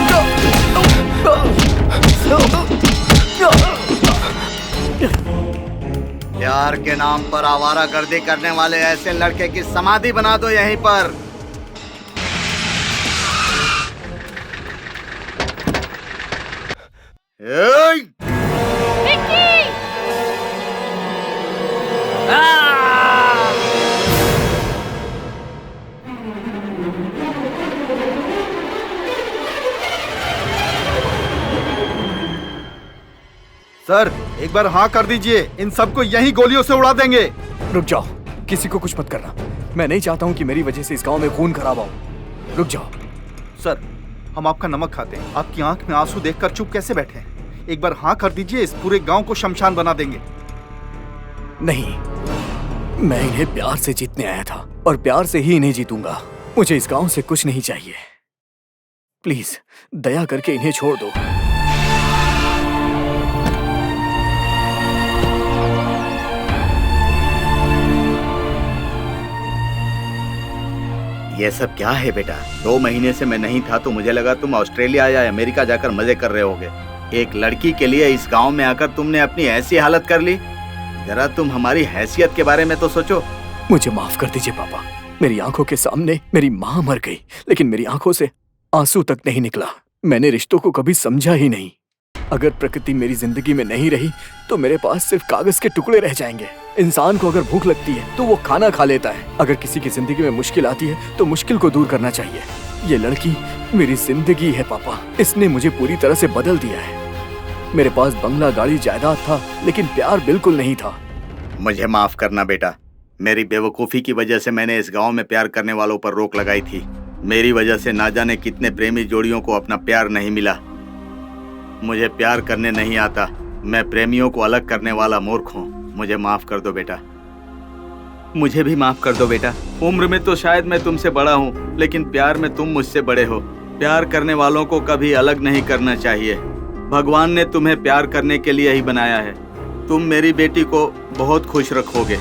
प्यार के नाम पर आवारागर्दी करने वाले ऐसे लड़के की समाधि बना दो यहीं पर। सर, एक बार हाँ कर दीजिए, इन सबको यही गोलियों से उड़ा देंगे। रुक जाओ, किसी को कुछ मत करना। मैं नहीं चाहता हूँ कि मेरी वजह से इस गांव में खून खराब हो। रुक जाओ। सर, हम आपका नमक खाते हैं, आपकी आंख में आंसू देखकर चुप कैसे बैठे हैं? एक बार हाँ कर दीजिए, इस पूरे गांव को शमशान बना देंगे। नहीं, मैं इन्हें प्यार से जीतने आया था और प्यार से ही इन्हें जीतूंगा। मुझे इस गांव से कुछ नहीं चाहिए। प्लीज दया करके इन्हें छोड़ दो। ये सब क्या है बेटा? 2 महीने से मैं नहीं था तो मुझे लगा तुम ऑस्ट्रेलिया या अमेरिका जाकर मजे कर रहे होगे। एक लड़की के लिए इस गांव में आकर तुमने अपनी ऐसी हालत कर ली। जरा तुम हमारी हैसियत के बारे में तो सोचो। मुझे माफ कर दीजिए पापा। मेरी आंखों के सामने मेरी माँ मर गई, लेकिन मेरी आंखों से आंसू तक नहीं निकला। मैंने रिश्तों को कभी समझा ही नहीं। अगर प्रकृति मेरी जिंदगी में नहीं रही तो मेरे पास सिर्फ कागज के टुकड़े रह जाएंगे। इंसान को अगर भूख लगती है तो वो खाना खा लेता है। अगर किसी की जिंदगी में मुश्किल आती है तो मुश्किल को दूर करना चाहिए। ये लड़की मेरी जिंदगी है पापा। इसने मुझे पूरी तरह से बदल दिया है। मेरे पास बंगला, गाड़ी, जायदाद था, लेकिन प्यार बिल्कुल नहीं था। मुझे माफ करना बेटा। मेरी बेवकूफ़ी की वजह से मैंने इस गांव में प्यार करने वालों पर रोक लगाई थी। मेरी वजह से ना जाने कितने प्रेमी जोड़ियों को अपना प्यार नहीं मिला। मुझे प्यार करने नहीं आता। मैं प्रेमियों को अलग करने वाला मूर्ख हूँ। मुझे माफ कर दो बेटा। मुझे भी माफ कर दो बेटा। उम्र में तो शायद मैं तुमसे बड़ा हूँ, लेकिन प्यार में तुम मुझसे बड़े हो। प्यार करने वालों को कभी अलग नहीं करना चाहिए। भगवान ने तुम्हें प्यार करने के लिए ही बनाया है। तुम मेरी बेटी को बहुत खुश रखोगे।